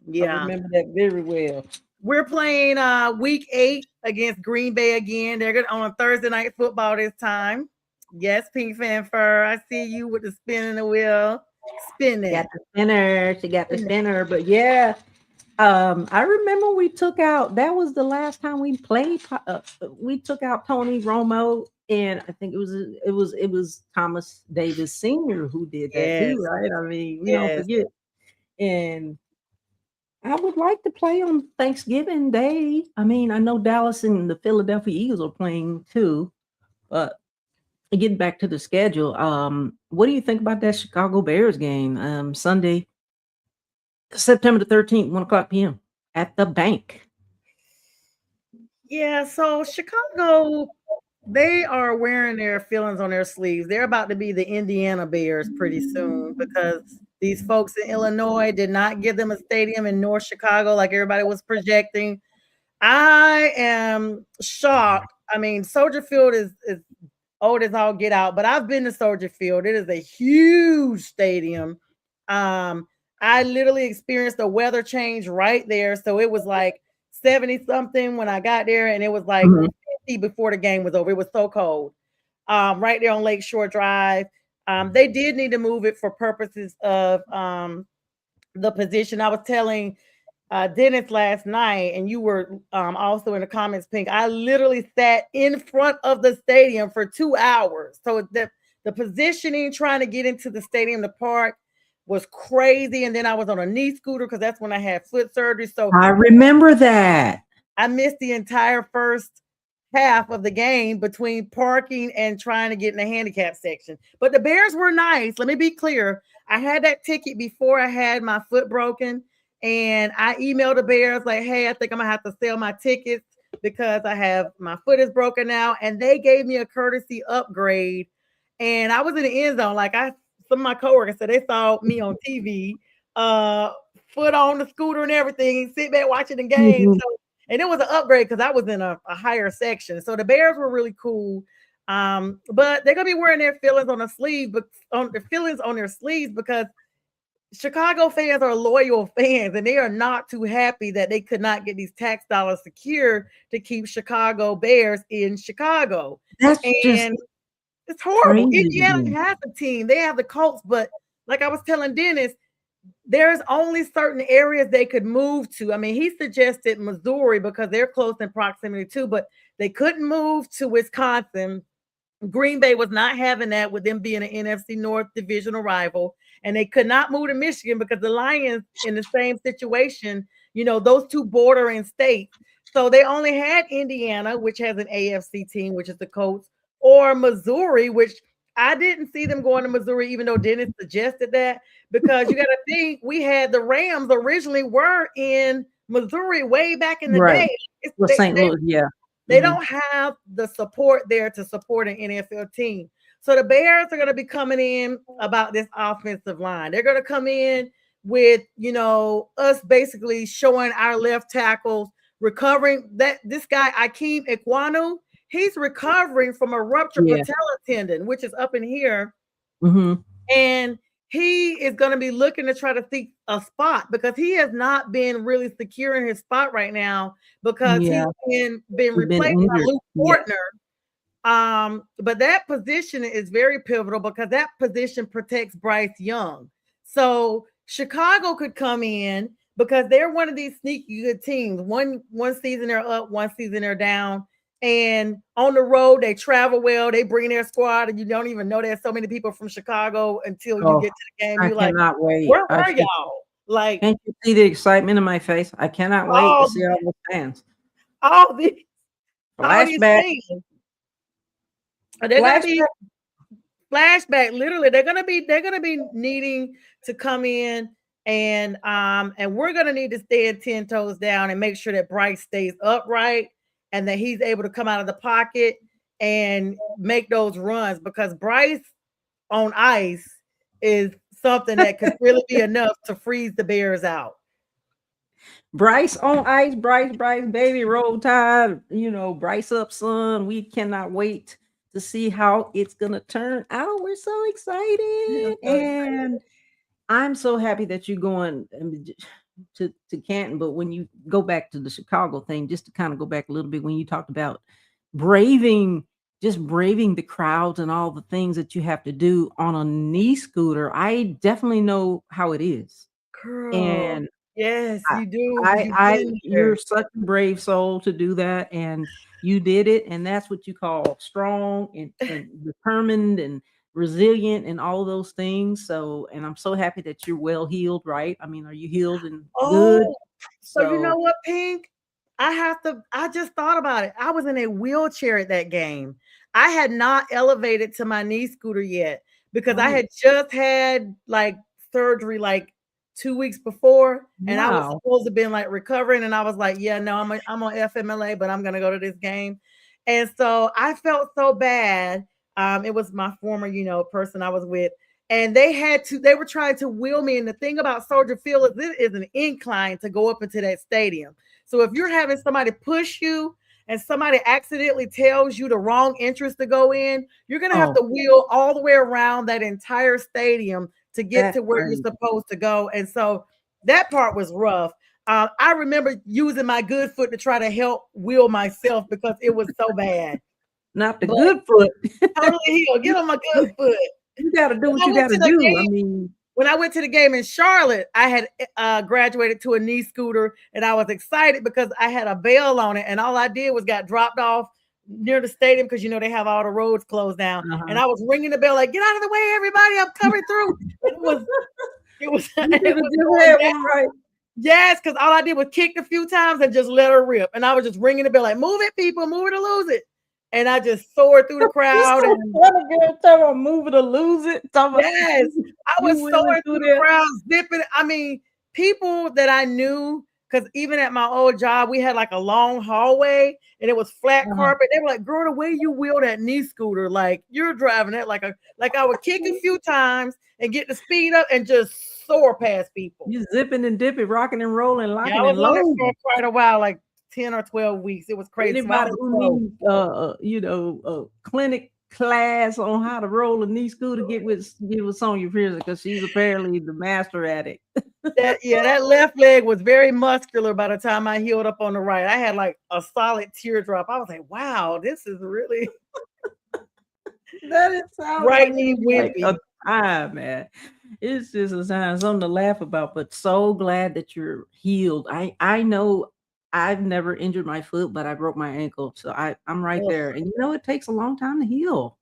Speaker 1: I
Speaker 2: Yeah.
Speaker 1: remember that very well.
Speaker 2: We're playing week 8 against Green Bay again. They're gonna on Thursday night football this time. Yes, Pink Fan Fur. I see you with the spinning the wheel. Spin
Speaker 1: Got
Speaker 2: it.
Speaker 1: the spinner. She got the spinner. But yeah, I remember we took out. That was the last time we played. We took out Tony Romo, and I think it was Thomas Davis Sr. who did that
Speaker 2: Yes.
Speaker 1: too, right? I mean, we don't
Speaker 2: Yes.
Speaker 1: forget. And I would like to play on Thanksgiving Day. I mean, I know Dallas and the Philadelphia Eagles are playing too, but getting back to the schedule, what do you think about that Chicago Bears game? Sunday, September the 13th, 1 o'clock p.m. at the bank.
Speaker 2: Yeah, so Chicago, they are wearing their feelings on their sleeves. They're about to be the Indiana Bears pretty soon because these folks in Illinois did not give them a stadium in North Chicago like everybody was projecting. I am shocked. I mean, Soldier Field is old as all get out, but I've been to Soldier Field. It is a huge stadium. Um, I literally experienced a weather change right there. So it was like 70 something when I got there, and it was like
Speaker 1: Mhm.
Speaker 2: 50 before the game was over. It was so cold. Right there on Lakeshore Drive. They did need to move it for purposes of the position. I was telling Dennis last night, and you were also in the comments, Pink. I literally sat in front of the stadium for 2 hours. So the positioning, trying to get into the stadium, the park was crazy. And then I was on a knee scooter because that's when I had foot surgery. So
Speaker 1: I remember that.
Speaker 2: I missed the entire first half of the game between parking and trying to get in the handicap section. But the Bears were nice. Let me be clear. I had that ticket before I had my foot broken. And I emailed the Bears like, hey, I think I'm gonna have to sell my tickets because I have my foot is broken now. And they gave me a courtesy upgrade. And I was in the end zone. Like some of my coworkers said they saw me on TV, uh, foot on the scooter and everything, sit back watching the game.
Speaker 1: Mhm.
Speaker 2: So and it was an upgrade because I was in a higher section. So the Bears were really cool. But they're gonna be wearing their feelings on the sleeve, but on their feelings on their sleeves because Chicago fans are loyal fans, and they are not too happy that they could not get these tax dollars secured to keep Chicago Bears in Chicago.
Speaker 1: That's just
Speaker 2: And it's horrible.
Speaker 1: crazy to
Speaker 2: Indiana
Speaker 1: me.
Speaker 2: has a team; they have the Colts, but like I was telling Dennis, there's only certain areas they could move to. I mean, he suggested Missouri because they're close in proximity too, but they couldn't move to Wisconsin. Green Bay was not having that with them being an NFC North divisional rival, and they could not move to Michigan because the Lions in the same situation, those two bordering states. So they only had Indiana, which has an AFC team, which is the Colts, or Missouri, which I didn't see them going to Missouri, even though Dennis suggested that, because you got to think we had the Rams originally were in Missouri way back in the
Speaker 1: Right.
Speaker 2: day.
Speaker 1: Well, St. Louis, yeah.
Speaker 2: They
Speaker 1: Mhm.
Speaker 2: don't have the support there to support an NFL team. So the Bears are going to be coming in about this offensive line. They're going to come in with, us basically showing our left tackles recovering. That this guy, Akeem Ekwonu, he's recovering from a ruptured
Speaker 1: Yeah.
Speaker 2: patella tendon, which is up in here.
Speaker 1: Mhm.
Speaker 2: And he is going to be looking to try to seek a spot because he has not been really secure in his spot right now because he's
Speaker 1: Yeah.
Speaker 2: been
Speaker 1: He's been
Speaker 2: replaced by
Speaker 1: injured.
Speaker 2: Luke
Speaker 1: Yeah.
Speaker 2: Fortner. But that position is very pivotal because that position protects Bryce Young. So Chicago could come in because they're one of these sneaky good teams. One season they're up, one season they're down. And on the road, they travel well. They bring their squad, and you don't even know there's so many people from Chicago until you
Speaker 1: Oh,
Speaker 2: get to the game.
Speaker 1: I
Speaker 2: You're like,
Speaker 1: cannot wait.
Speaker 2: where
Speaker 1: I
Speaker 2: were
Speaker 1: should
Speaker 2: y'all? Like
Speaker 1: Can't you see the excitement in my face? I cannot wait to
Speaker 2: all
Speaker 1: see all those fans.
Speaker 2: all these all these
Speaker 1: Flashback,
Speaker 2: things. They're gonna be
Speaker 1: flashback.
Speaker 2: flashback. Literally, they're gonna be needing to come in and we're gonna need to stand 10 toes down and make sure that Bryce stays upright and that he's able to come out of the pocket and make those runs because Bryce on ice is something that could really be enough to freeze the Bears out.
Speaker 1: Bryce on ice, Bryce, baby, roll tide. Bryce up, son. We cannot wait to see how it's gonna turn out. We're so
Speaker 2: Yeah, I'm
Speaker 1: excited,
Speaker 2: so excited.
Speaker 1: and I'm so happy that you're going to Canton. But when you go back to the Chicago thing, just to kind of go back a little bit, when you talked about braving, just braving the crowds and all the things that you have to do on a knee scooter, I definitely know how it is.
Speaker 2: Girl.
Speaker 1: And
Speaker 2: Yes,
Speaker 1: I
Speaker 2: you do. You've
Speaker 1: I
Speaker 2: been
Speaker 1: you're
Speaker 2: there.
Speaker 1: such a brave soul to do that, and you did it, and that's what you call strong and determined and resilient and all of those things. So, and I'm so happy that you're well healed, right? I mean, are you healed and good?
Speaker 2: Oh, So you know what, Pink? I just thought about it. I was in a wheelchair at that game. I had not elevated to my knee scooter yet because I had just had like surgery like 2 weeks before, and I was
Speaker 1: Wow.
Speaker 2: supposed to been like recovering, and I was like, yeah, no, I'm on FMLA, but I'm gonna go to this game. And so I felt so bad. It was my former, person I was with, and they were trying to wheel me. And the thing about Soldier Field is it is an incline to go up into that stadium. So if you're having somebody push you and somebody accidentally tells you the wrong entrance to go in, you're gonna have to wheel all the way around that entire stadium to get to where you're supposed to go. And so that part was rough. I remember using my good foot to try to help wheel myself because it was so bad.
Speaker 1: Not the good foot.
Speaker 2: Totally healed. Get on my good foot.
Speaker 1: You got to do what you got to do.
Speaker 2: I mean, when I went to the game in Charlotte, I had graduated to a knee scooter, and I was excited because I had a bell on it, and all I did was got dropped off near the stadium because they have all the roads closed down, and I was ringing the bell like, "Get out of the way, everybody! I'm coming through." It was right. Yes, because all I did was kick a few times and just let her rip, and I was just ringing the bell like, "Move it, people! Move it or lose it!" And I just soared through the crowd.
Speaker 1: Move it or lose it.
Speaker 2: Yes, I was soaring through the crowd, zipping. I mean, people that I knew, because even at my old job, we had like a long hallway and it was flat carpet. They were like, "Girl, the way you wheel that knee scooter, like you're driving it like I would kick a few times and get the speed up and just soar past people."
Speaker 1: You zipping and dipping, rocking and rolling, locking and
Speaker 2: loading. For quite a while, like 10 or 12 weeks. It was crazy.
Speaker 1: Anybody who needs clinic class on how to roll a knee scooter, get with SONJA PEARSON, because she's apparently the master at it.
Speaker 2: That left leg was very muscular by the time I healed up on the right. I had like a solid teardrop. I was like, wow, this is really
Speaker 1: that is
Speaker 2: right knee wimpy.
Speaker 1: Like a time, man. It's just a time, something to laugh about, but so glad that you're healed. I know I've never injured my foot, but I broke my ankle. So I'm right there. And it takes a long time to heal.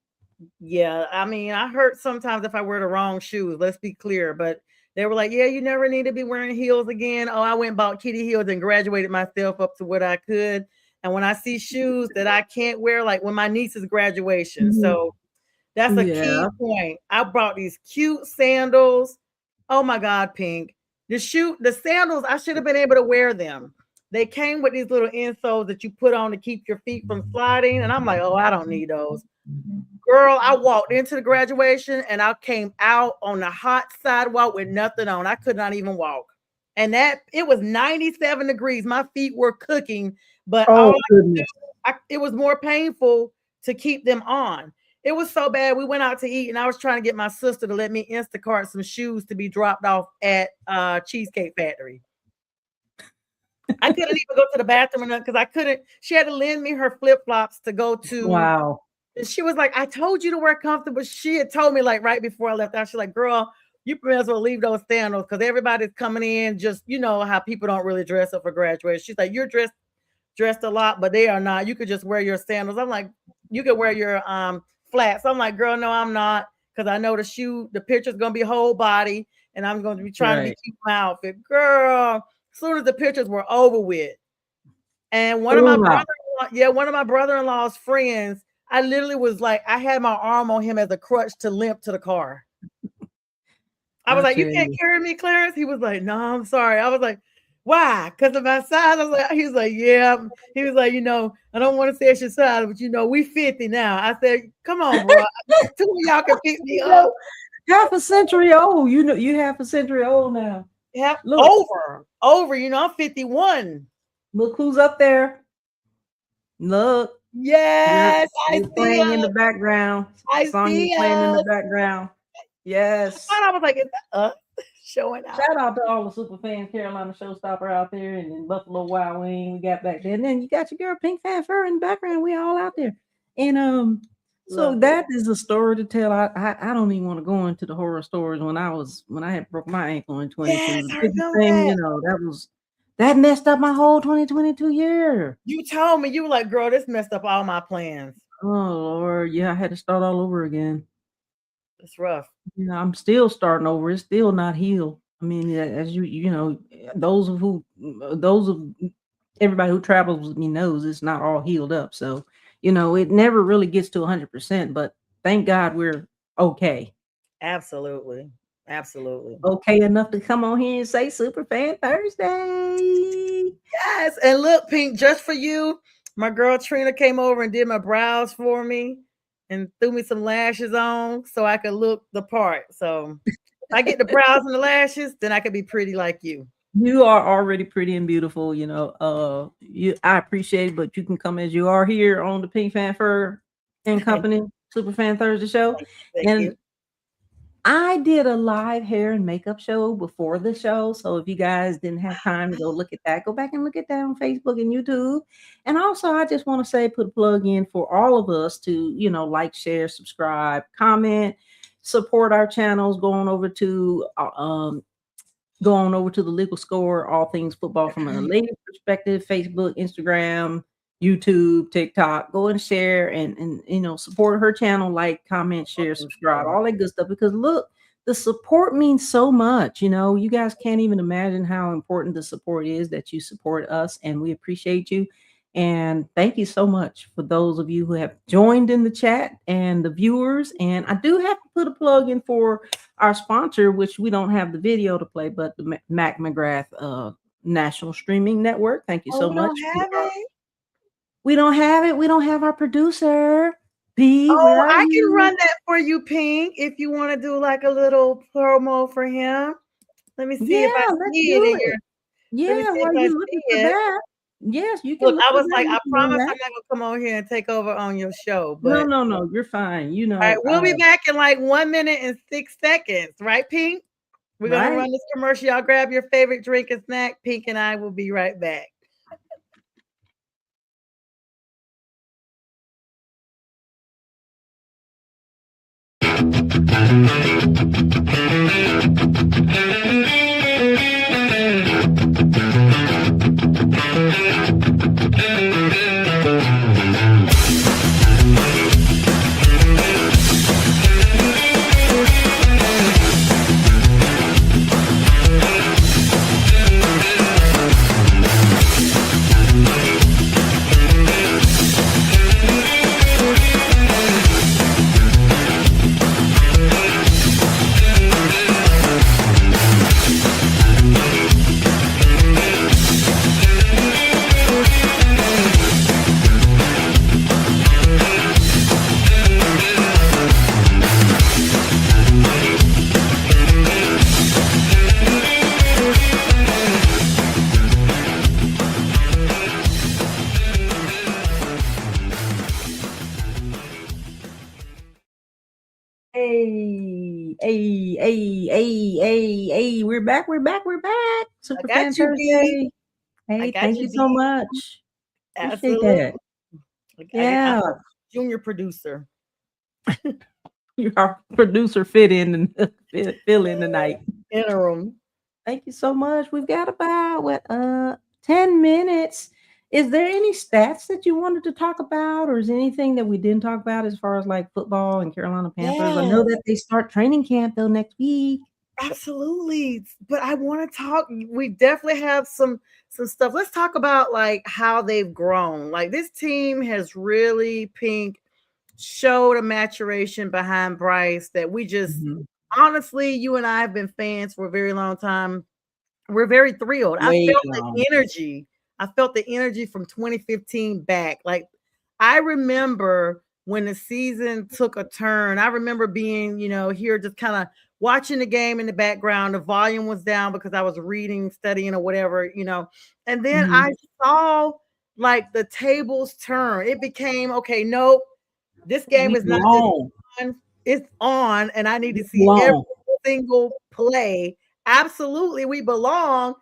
Speaker 2: Yeah. I mean, I hurt sometimes if I wear the wrong shoes. Let's be clear. But they were like, yeah, you never need to be wearing heels again. Oh, I went and bought kitty heels and graduated myself up to what I could. And when I see shoes that I can't wear, like when my niece's graduation. So that's a key point. I brought these cute sandals. Oh my God, Pink. The sandals, I should have been able to wear them. They came with these little insoles that you put on to keep your feet from sliding. And I'm like, oh, I don't need those. Girl, I walked into the graduation and I came out on the hot sidewalk with nothing on. I could not even walk. And it was 97 degrees. My feet were cooking, but it was more painful to keep them on. It was so bad. We went out to eat and I was trying to get my sister to let me Instacart some shoes to be dropped off at Cheesecake Factory. I couldn't even go to the bathroom because I couldn't. She had to lend me her flip-flops to go to.
Speaker 1: Wow.
Speaker 2: And she was like, I told you to wear comfortable. She had told me like right before I left out, she's like, girl, you may as well leave those sandals because everybody's coming in. Just, how people don't really dress up for graduation. She's like, you're dressed a lot, but they are not. You could just wear your sandals. I'm like, you could wear your flats. I'm like, girl, no, I'm not. Because I know the picture's going to be whole body and I'm going to be trying to be cute in my outfit. Girl, as soon as the pictures were over with. And one of my brother-in-law's friends, I literally was like, I had my arm on him as a crutch to limp to the car. I was like, you can't carry me, Clarence? He was like, no, I'm sorry. I was like, why? Because of my size? He was like, yeah. He was like, I don't want to say it's your size, but we 50 now. I said, come on, bro. Two of y'all can pick me up.
Speaker 1: Half a century old. You half a century old now.
Speaker 2: Yeah, over. I'm 51.
Speaker 1: Look who's up there. Look.
Speaker 2: Yes,
Speaker 1: I see playing in the background. I see playing in the background. Yes.
Speaker 2: I was like, showing out.
Speaker 1: Shout out to all the super fans, Carolina Showstopper out there, and then Buffalo Wild Wing. We got back there, and then you got your girl Pink Fan Fur in the background. We all out there, and so that is a story to tell. I don't even want to go into the horror stories when I had broke my ankle in 2022. That messed up my whole 2022 year.
Speaker 2: You told me, you were like, girl, this messed up all my plans.
Speaker 1: Oh Lord, yeah, I had to start all over again.
Speaker 2: It's rough.
Speaker 1: I'm still starting over. It's still not healed. I mean, as you know, those who those of everybody who travels with me knows it's not all healed up. So, it never really gets to 100%, but thank God we're okay.
Speaker 2: Absolutely. Absolutely.
Speaker 1: Okay enough to come on here and say Superfan Thursday.
Speaker 2: Yes. And look, Pink, just for you, my girl Trina came over and did my brows for me and threw me some lashes on so I could look the part. So if I get the brows and the lashes, then I could be pretty like you.
Speaker 1: You are already pretty and beautiful, I appreciate it, but you can come as you are here on the Pink Fan Fur and
Speaker 2: Thank
Speaker 1: Company Superfan Thursday show.
Speaker 2: you. Thank
Speaker 1: And
Speaker 2: you.
Speaker 1: I did a live hair and makeup show before the show. So if you guys didn't have time to go look at that, go back and look at that on Facebook and YouTube. And also, I just want to say, put a plug in for all of us to, like, share, subscribe, comment, support our channels, going over to the Legal Score, all things football from a lady perspective, Facebook, Instagram, YouTube, TikTok. Go and share and support her channel, like, comment, share, subscribe, all that good stuff. Because look, the support means so much. You guys can't even imagine how important the support is that you support us, and we appreciate you. And thank you so much for those of you who have joined in the chat and the viewers. And I do have to put a plug in for our sponsor, which we don't have the video to play, but the Mac McGrath National Streaming Network. Thank you
Speaker 2: Oh,
Speaker 1: so
Speaker 2: we
Speaker 1: much.
Speaker 2: don't have it.
Speaker 1: We don't have it. We don't have our producer. P, where
Speaker 2: Oh,
Speaker 1: are
Speaker 2: I can
Speaker 1: you?
Speaker 2: run that for you, Pink, if you want to do like a little promo for him. Let me see
Speaker 1: Yeah,
Speaker 2: if I
Speaker 1: let's
Speaker 2: see it
Speaker 1: do
Speaker 2: in
Speaker 1: it.
Speaker 2: your. Let me
Speaker 1: Yeah,
Speaker 2: see if
Speaker 1: while
Speaker 2: I
Speaker 1: you're looking
Speaker 2: see
Speaker 1: for
Speaker 2: it.
Speaker 1: that. Yes, you can
Speaker 2: Look,
Speaker 1: look
Speaker 2: I
Speaker 1: for
Speaker 2: was
Speaker 1: that.
Speaker 2: like,
Speaker 1: You
Speaker 2: I
Speaker 1: can do
Speaker 2: promise I'm
Speaker 1: that.
Speaker 2: not gonna come on here and take over on your show,
Speaker 1: No,
Speaker 2: but
Speaker 1: no, no, you're fine.
Speaker 2: all right, we'll be back in like 1 minute and 6 seconds, right, Pink? We're gonna
Speaker 1: Right.
Speaker 2: run this commercial. Y'all grab your favorite drink and snack. Pink and I will be right back.
Speaker 1: Hey, hey, hey, hey, hey, hey, we're back, we're back, we're back.
Speaker 2: I
Speaker 1: Superfan
Speaker 2: got you, B.
Speaker 1: Thursday.
Speaker 2: I
Speaker 1: Hey,
Speaker 2: got
Speaker 1: thank
Speaker 2: you,
Speaker 1: you so
Speaker 2: B.
Speaker 1: much. Appreciate
Speaker 2: Absolutely.
Speaker 1: that.
Speaker 2: I'm
Speaker 1: Yeah,
Speaker 2: a junior producer.
Speaker 1: you're our producer fit in and fill in tonight.
Speaker 2: Interim.
Speaker 1: Thank you so much. We've got about 10 minutes. Is there any stats that you wanted to talk about, or is there anything that we didn't talk about as far as like football and Carolina Panthers? I
Speaker 2: Yeah,
Speaker 1: know that they start training camp though next week.
Speaker 2: absolutely. But I want to talk. We definitely have some stuff. Let's talk about like how they've grown. Like this team has really, Pink, showed a maturation behind Bryce that we just
Speaker 1: Mhm.
Speaker 2: honestly, you and I have been fans for a very long time. We're very thrilled. I
Speaker 1: Way
Speaker 2: felt
Speaker 1: long.
Speaker 2: the energy. I felt the energy from 2015 back. Like I remember when the season took a turn. I remember being, here just kind of watching the game in the background. The volume was down because I was reading, studying, or whatever. And then
Speaker 1: Mhm.
Speaker 2: I saw like the tables turn. It became okay, nope, this game
Speaker 1: We
Speaker 2: is not just
Speaker 1: belong.
Speaker 2: on, it's on, and I need
Speaker 1: We
Speaker 2: to see every
Speaker 1: belong.
Speaker 2: single play. Absolutely, we belong.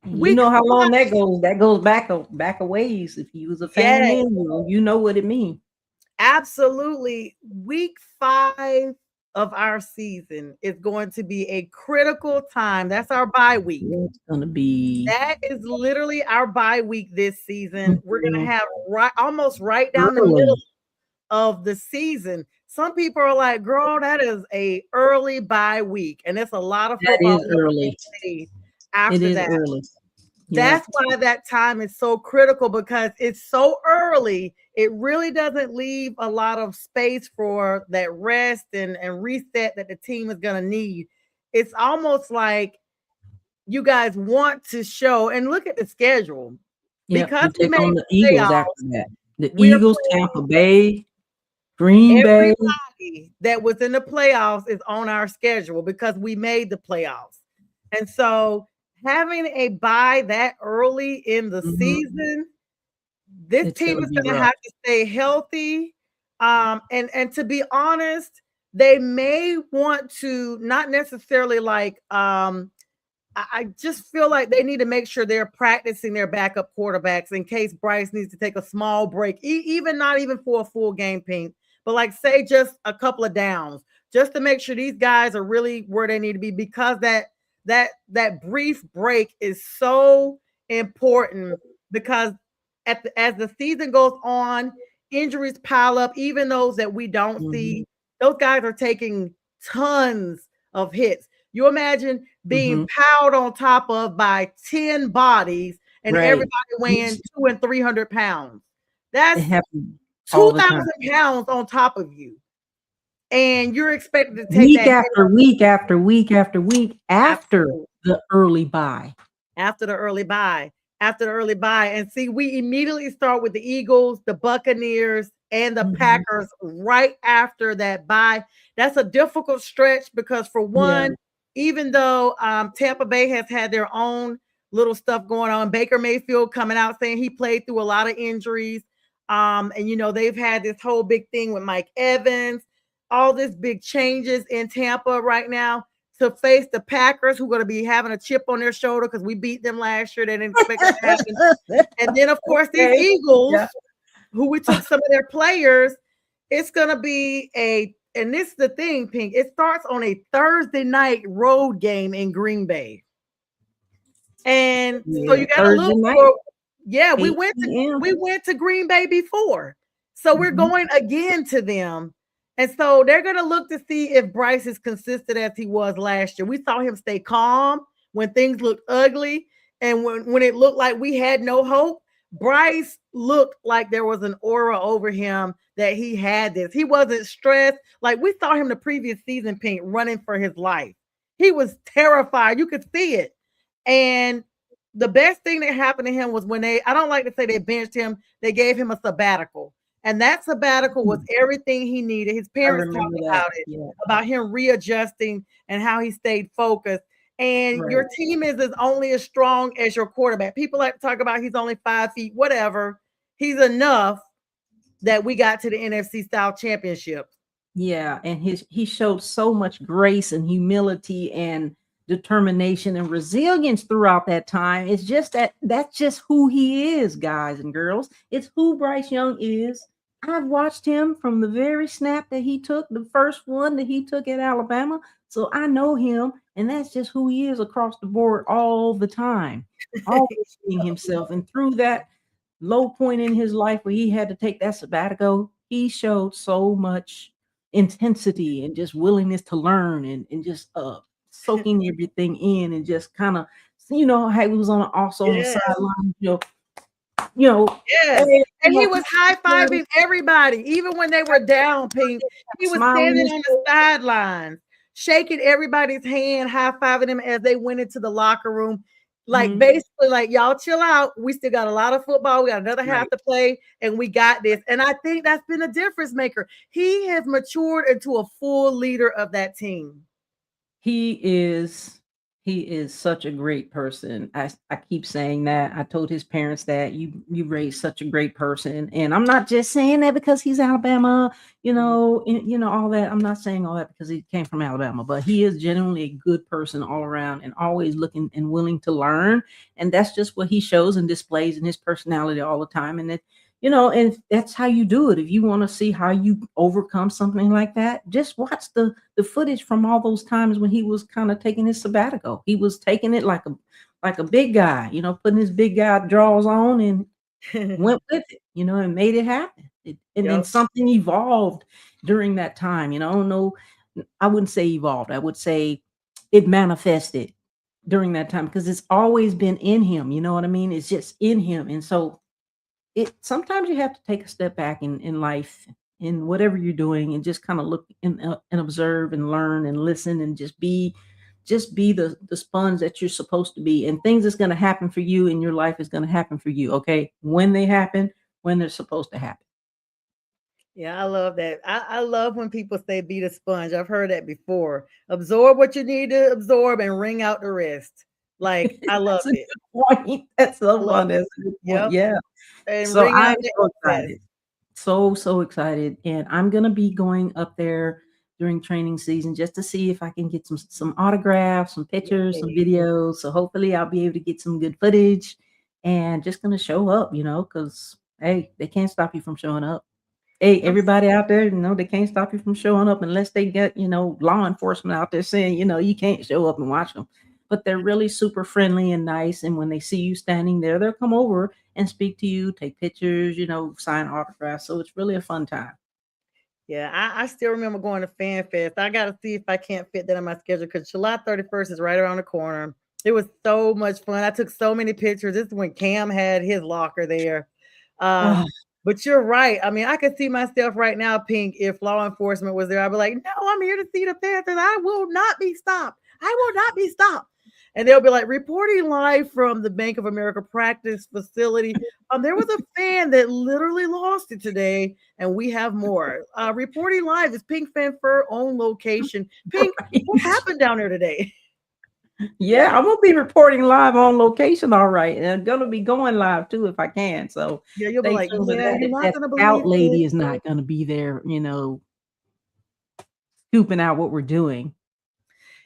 Speaker 1: And you
Speaker 2: Week
Speaker 1: know how long
Speaker 2: 5,
Speaker 1: that goes. That goes back a ways. If you was a fan
Speaker 2: yes,
Speaker 1: then, you know what it means.
Speaker 2: absolutely. Week 5 of our season is going to be a critical time. That's our bye week.
Speaker 1: It's gonna be
Speaker 2: That is literally our bye week this season. We're gonna
Speaker 1: mhm,
Speaker 2: have almost right down the middle
Speaker 1: early.
Speaker 2: of the season. Some people are like, girl, that is a early bye week. And it's a lot of
Speaker 1: That
Speaker 2: football
Speaker 1: is early.
Speaker 2: played
Speaker 1: It
Speaker 2: after
Speaker 1: is
Speaker 2: that.
Speaker 1: early. Yeah.
Speaker 2: That's why that time is so critical, because it's so early. It really doesn't leave a lot of space for that rest and reset that the team is going to need. It's almost like you guys want to show, and look at the schedule.
Speaker 1: Yep.
Speaker 2: Because
Speaker 1: We
Speaker 2: we
Speaker 1: take
Speaker 2: made
Speaker 1: on the
Speaker 2: the
Speaker 1: Eagles after
Speaker 2: playoffs,
Speaker 1: that. The
Speaker 2: we're
Speaker 1: Eagles,
Speaker 2: playing
Speaker 1: Tampa Bay, Green Bay.
Speaker 2: everybody that was in the playoffs is on our schedule because we made the playoffs. And so having a bye that early in the
Speaker 1: Mhm.
Speaker 2: season, this
Speaker 1: It's
Speaker 2: team
Speaker 1: gonna
Speaker 2: is
Speaker 1: be
Speaker 2: going to
Speaker 1: rough.
Speaker 2: have to stay healthy. And to be honest, they may want to not necessarily like I just feel like they need to make sure they're practicing their backup quarterbacks in case Bryce needs to take a small break, even not even for a full game, Pink, but like say just a couple of downs, just to make sure these guys are really where they need to be, because that brief break is so important. Because as the season goes on, injuries pile up, even those that we don't
Speaker 1: Mhm.
Speaker 2: see. Those guys are taking tons of hits. You imagine being
Speaker 1: Mhm.
Speaker 2: piled on top of by 10 bodies and
Speaker 1: Right.
Speaker 2: everybody weighing
Speaker 1: It's
Speaker 2: 200 and 300 pounds.
Speaker 1: it
Speaker 2: That's
Speaker 1: happens all the time.
Speaker 2: 2,000 pounds on top of you. And you're expected to take
Speaker 1: Week
Speaker 2: that
Speaker 1: after week after week after week after
Speaker 2: absolutely
Speaker 1: the early bye.
Speaker 2: after the early bye. After the early bye. And see, we immediately start with the Eagles, the Buccaneers, and the
Speaker 1: Mhm.
Speaker 2: Packers right after that bye. That's a difficult stretch because, for
Speaker 1: Yeah.
Speaker 2: one, even though Tampa Bay has had their own little stuff going on, Baker Mayfield coming out saying he played through a lot of injuries. And, they've had this whole big thing with Mike Evans, all this big changes in Tampa right now to face the Packers, who are going to be having a chip on their shoulder because we beat them last year. They didn't expect it to happen. And then, of course, these
Speaker 1: Okay.
Speaker 2: Eagles,
Speaker 1: Yeah.
Speaker 2: who we took some of their players, it's going to be and this is the thing, Pink, it starts on a Thursday night road game in Green Bay. And so
Speaker 1: Yeah.
Speaker 2: you got to
Speaker 1: Thursday
Speaker 2: look
Speaker 1: night,
Speaker 2: for, yeah,
Speaker 1: 8 p.m.
Speaker 2: we went to Green Bay before. So we're
Speaker 1: Mhm.
Speaker 2: going again to them. And so they're going to look to see if Bryce is consistent as he was last year. We saw him stay calm when things looked ugly. And when it looked like we had no hope, Bryce looked like there was an aura over him that he had this. He wasn't stressed. Like we saw him the previous season, Pink, running for his life. He was terrified. You could see it. And the best thing that happened to him was when I don't like to say they benched him, they gave him a sabbatical. And that sabbatical was everything he needed. His
Speaker 1: I
Speaker 2: parents
Speaker 1: remember
Speaker 2: talked
Speaker 1: that.
Speaker 2: about it,
Speaker 1: Yeah.
Speaker 2: about him readjusting and how he stayed focused. And
Speaker 1: Right.
Speaker 2: your team is only as strong as your quarterback. People like to talk about he's only 5 feet, whatever. He's enough that we got to the NFC South Championship.
Speaker 1: Yeah, and he showed so much grace and humility and determination and resilience throughout that time. It's just that's just who he is, guys and girls. It's who Bryce Young is. I've watched him from the very snap that he took, the first one that he took at Alabama. So I know him, and that's just who he is across the board all the time. Always being himself. And through that low point in his life where he had to take that sabbatical, he showed so much intensity and just willingness to learn and just soaking everything in and just kind of how he was also on the
Speaker 2: Yes.
Speaker 1: sideline, you know,
Speaker 2: Yes.
Speaker 1: hey,
Speaker 2: And he was high-fiving everybody, even when they were down, Pink. He was
Speaker 1: smiling
Speaker 2: standing
Speaker 1: his
Speaker 2: on the sidelines, shaking everybody's hand, high-fiving them as they went into the locker room. Like
Speaker 1: Mhm.
Speaker 2: basically, like, y'all chill out. We still got a lot of football. We got another half
Speaker 1: Right.
Speaker 2: to play, and we got this. And I think that's been a difference maker. He has matured into a full leader of that team.
Speaker 1: He is he is such a great person. I keep saying that. I told his parents that you raised such a great person, and I'm not just saying that because he's Alabama, all that. I'm not saying all that because he came from Alabama, but he is genuinely a good person all around and always looking and willing to learn, and that's just what he shows and displays in his personality all the time. And that's how you do it. If you want to see how you overcome something like that, just watch the footage from all those times when he was kind of taking his sabbatical. He was taking it like a big guy, putting his big guy draws on and went with it, and made it happen. And then
Speaker 2: Yep.
Speaker 1: something evolved during that time. No, I wouldn't say evolved. I would say it manifested during that time because it's always been in him. You know what I mean? It's just in him. And so it sometimes you have to take a step back in life in whatever you're doing and just kind of look and observe and learn and listen and just be the sponge that you're supposed to be, and things is going to happen for you in your life is going to happen for you, okay, when they happen, when they're supposed to happen.
Speaker 2: Yeah, I love that. I love when people say be the sponge. I've heard that before. Absorb what you need to absorb and wring out the rest. Like, I love
Speaker 1: That's a
Speaker 2: it.
Speaker 1: good point. That's
Speaker 2: I
Speaker 1: so
Speaker 2: love
Speaker 1: fun.
Speaker 2: it.
Speaker 1: That's a good point.
Speaker 2: Yep.
Speaker 1: Yeah.
Speaker 2: And
Speaker 1: So
Speaker 2: wring
Speaker 1: I'm
Speaker 2: out the
Speaker 1: so
Speaker 2: excess.
Speaker 1: excited. So excited. And I'm gonna be going up there during training season just to see if I can get some autographs, some pictures, some
Speaker 2: Yay.
Speaker 1: videos. So hopefully I'll be able to get some good footage and just gonna show up, because hey, they can't stop you from showing up. Hey,
Speaker 2: I'm
Speaker 1: everybody out there, they can't stop you from showing up unless they get, law enforcement out there saying, you can't show up and watch them. But they're really super friendly and nice. And when they see you standing there, they'll come over and speak to you, take pictures, sign autographs. So it's really a fun time.
Speaker 2: Yeah, I still remember going to Fan Fest. I got to see if I can't fit that in my schedule because July 31st is right around the corner. It was so much fun. I took so many pictures. This is when Cam had his locker there.
Speaker 1: Oh,
Speaker 2: But you're right. I mean, I could see myself right now, Pink, if law enforcement was there. I'd be like, no, I'm here to see the Panthers. I will not be stopped. I will not be stopped. And they'll be like, reporting live from the Bank of America practice facility. There was a fan that literally lost it today, and we have more. Reporting live is Pink Fanfare on location. Pink, what
Speaker 1: right.
Speaker 2: happened down there today?
Speaker 1: Yeah, I'm gonna be reporting live on location, all right. And I'm gonna be going live too if I can. So
Speaker 2: Yeah, you'll be
Speaker 1: stay
Speaker 2: like,
Speaker 1: tuned for
Speaker 2: yeah,
Speaker 1: that.
Speaker 2: you're
Speaker 1: If
Speaker 2: not
Speaker 1: that
Speaker 2: gonna
Speaker 1: scout
Speaker 2: believe this.
Speaker 1: lady is not gonna be there, scooping out what we're doing.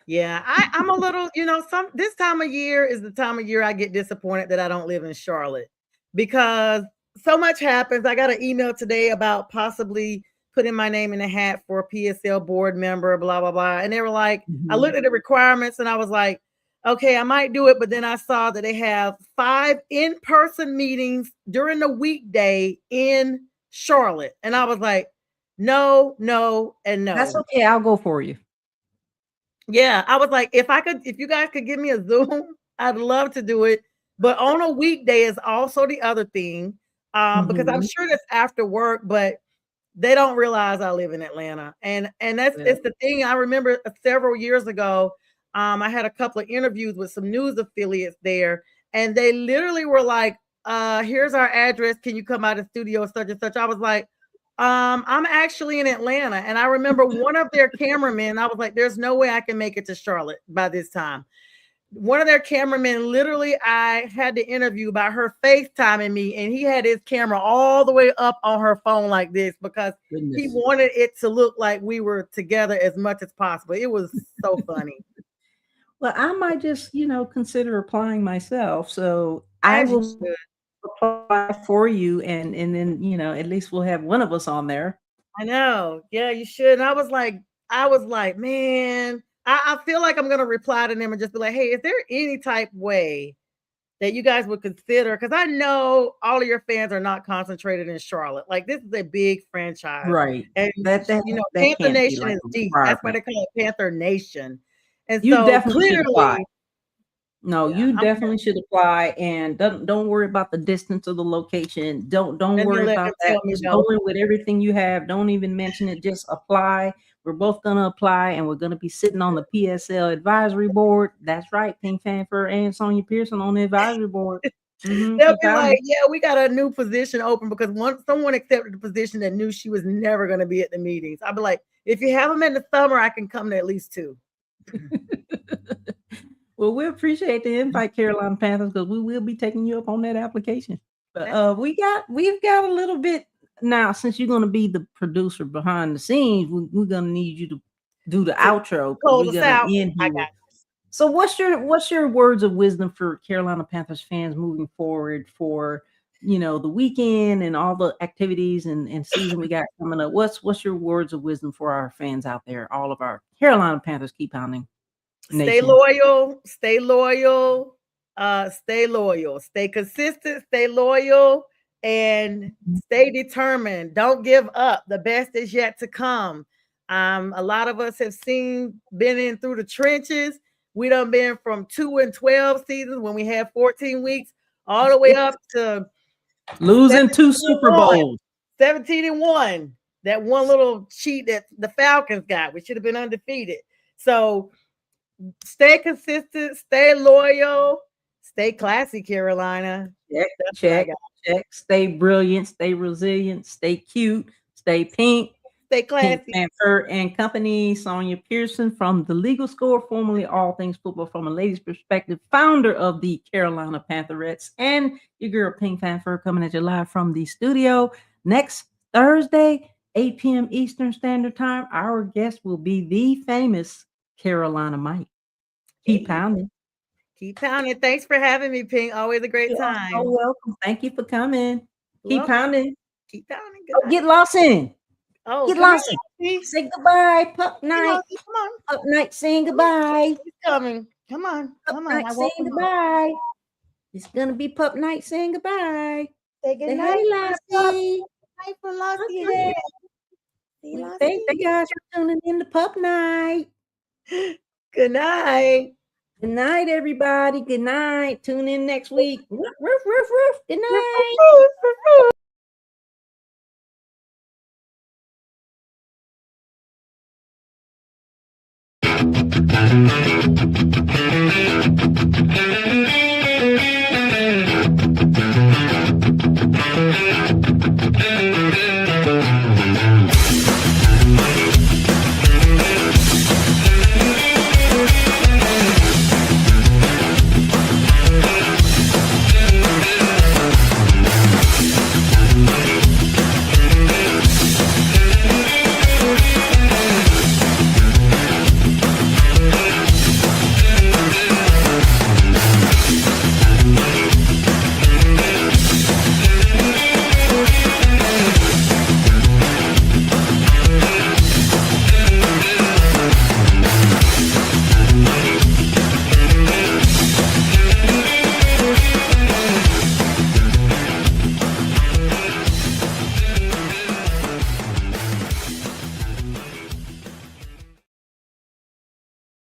Speaker 2: Yeah, I'm a little, some this time of year is the time of year I get disappointed that I don't live in Charlotte because so much happens. I got an email today about possibly putting my name in a hat for a PSL board member, blah, blah, blah. And they were like, I
Speaker 1: Mhm.
Speaker 2: looked at the requirements and I was like, okay, I might do it. But then I saw that they have 5 in-person meetings during the weekday in Charlotte. And I was like, no, no, and
Speaker 1: That's
Speaker 2: no.
Speaker 1: okay. I'll go for you.
Speaker 2: Yeah, I was like, if you guys could give me a Zoom, I'd love to do it. But on a weekday is also the other thing, because I'm
Speaker 1: Mhm.
Speaker 2: sure that's after work, but they don't realize I live in Atlanta, and that's
Speaker 1: Yeah.
Speaker 2: it's the thing. I remember several years ago, I had a couple of interviews with some news affiliates there, and they literally were like, "Here's our address. Can you come out of studio such and such?" I was like, I'm actually in Atlanta. And I remember one of their cameramen, I was like, there's no way I can make it to Charlotte by this time. One of their cameramen, literally, I had to interview by her FaceTiming me, and he had his camera all the way up on her phone like this because he
Speaker 1: Goodness.
Speaker 2: wanted it to look like we were together as much as possible. It was so funny.
Speaker 1: Well, I might just, consider applying myself. So I
Speaker 2: As you
Speaker 1: will
Speaker 2: should.
Speaker 1: apply for you and then, at least we'll have one of us on there.
Speaker 2: I know. Yeah, you should. And I was like, man, I feel like I'm gonna reply to them and just be like, hey, is there any type way that you guys would consider? Because I know all of your fans are not concentrated in Charlotte. Like this is a big franchise.
Speaker 1: Right.
Speaker 2: And
Speaker 1: That
Speaker 2: Panther
Speaker 1: can't be
Speaker 2: Nation
Speaker 1: like
Speaker 2: is
Speaker 1: a
Speaker 2: deep. That's why
Speaker 1: requirement.
Speaker 2: they call it Panther Nation. And
Speaker 1: You
Speaker 2: so
Speaker 1: definitely should apply.
Speaker 2: clearly,
Speaker 1: No,
Speaker 2: yeah,
Speaker 1: you definitely should apply, and don't worry about the distance of the location. Don't
Speaker 2: and then
Speaker 1: worry
Speaker 2: let
Speaker 1: about
Speaker 2: them
Speaker 1: that.
Speaker 2: tell me
Speaker 1: Just go
Speaker 2: no.
Speaker 1: in with everything you have. Don't even mention it. Just apply. We're both gonna apply, and we're gonna be sitting on the PSL advisory board. That's right, Pink Fanfare and Sonia Pearson on the advisory board.
Speaker 2: They'll
Speaker 1: Keep
Speaker 2: be
Speaker 1: out
Speaker 2: like,
Speaker 1: of
Speaker 2: yeah, we got a new position open because once someone accepted the position that knew she was never going to be at the meetings. I'll be like, if you have them in the summer, I can come to at least 2.
Speaker 1: it. Well, we appreciate the invite, Carolina Panthers, because we will be taking you up on that application. But we've got a little bit now since you're gonna be the producer behind the scenes. We're gonna need you to do the
Speaker 2: To
Speaker 1: outro because
Speaker 2: close
Speaker 1: we're
Speaker 2: us
Speaker 1: gonna
Speaker 2: out,
Speaker 1: end
Speaker 2: I
Speaker 1: here.
Speaker 2: got
Speaker 1: So what's your words of wisdom for Carolina Panthers fans moving forward for the weekend and all the activities and season we got coming up? What's your words of wisdom for our fans out there, all of our Carolina Panthers keep pounding
Speaker 2: stay
Speaker 1: nation?
Speaker 2: loyal, stay loyal, stay loyal, stay consistent, stay loyal, and stay determined. Don't give up. The best is yet to come. A lot of us have been in through the trenches. We done been from 2 and 12 seasons when we had 14 weeks, all the way up to
Speaker 1: losing 2 Super Bowls.
Speaker 2: 17-1. That one little cheat that the Falcons got. We should have been undefeated. So stay consistent, stay loyal, stay classy, Carolina.
Speaker 1: Check. Stay brilliant, stay resilient, stay cute, stay pink.
Speaker 2: Stay classy.
Speaker 1: Pink Panther and Company, Sonja Pearson from The Legal Score, formerly All Things Football from a Lady's Perspective, founder of the Carolina Pantherettes, and your girl Pink Panther coming at you live from the studio. Next Thursday, 8 p.m. Eastern Standard Time, our guest will be the famous Carolina Mike. Keep pounding.
Speaker 2: Keep pounding. Thanks for having me, Pink. Always a great time.
Speaker 1: You're welcome. Thank you for coming. Keep pounding.
Speaker 2: Keep pounding.
Speaker 1: Get lost in.
Speaker 2: Oh,
Speaker 1: get lost in. Say goodbye, Pup Night.
Speaker 2: Come on.
Speaker 1: Pup Night saying goodbye.
Speaker 2: He's coming. Come on.
Speaker 1: Pup Night saying goodbye. It's gonna be Pup Night saying goodbye.
Speaker 2: Say good night,
Speaker 1: Lassie.
Speaker 2: Night for Lassie.
Speaker 1: Thank you guys for tuning in to Pup Night.
Speaker 2: Good night.
Speaker 1: Good night, everybody. Good night. Tune in next week. Roof, roof, roof, roof. Good night.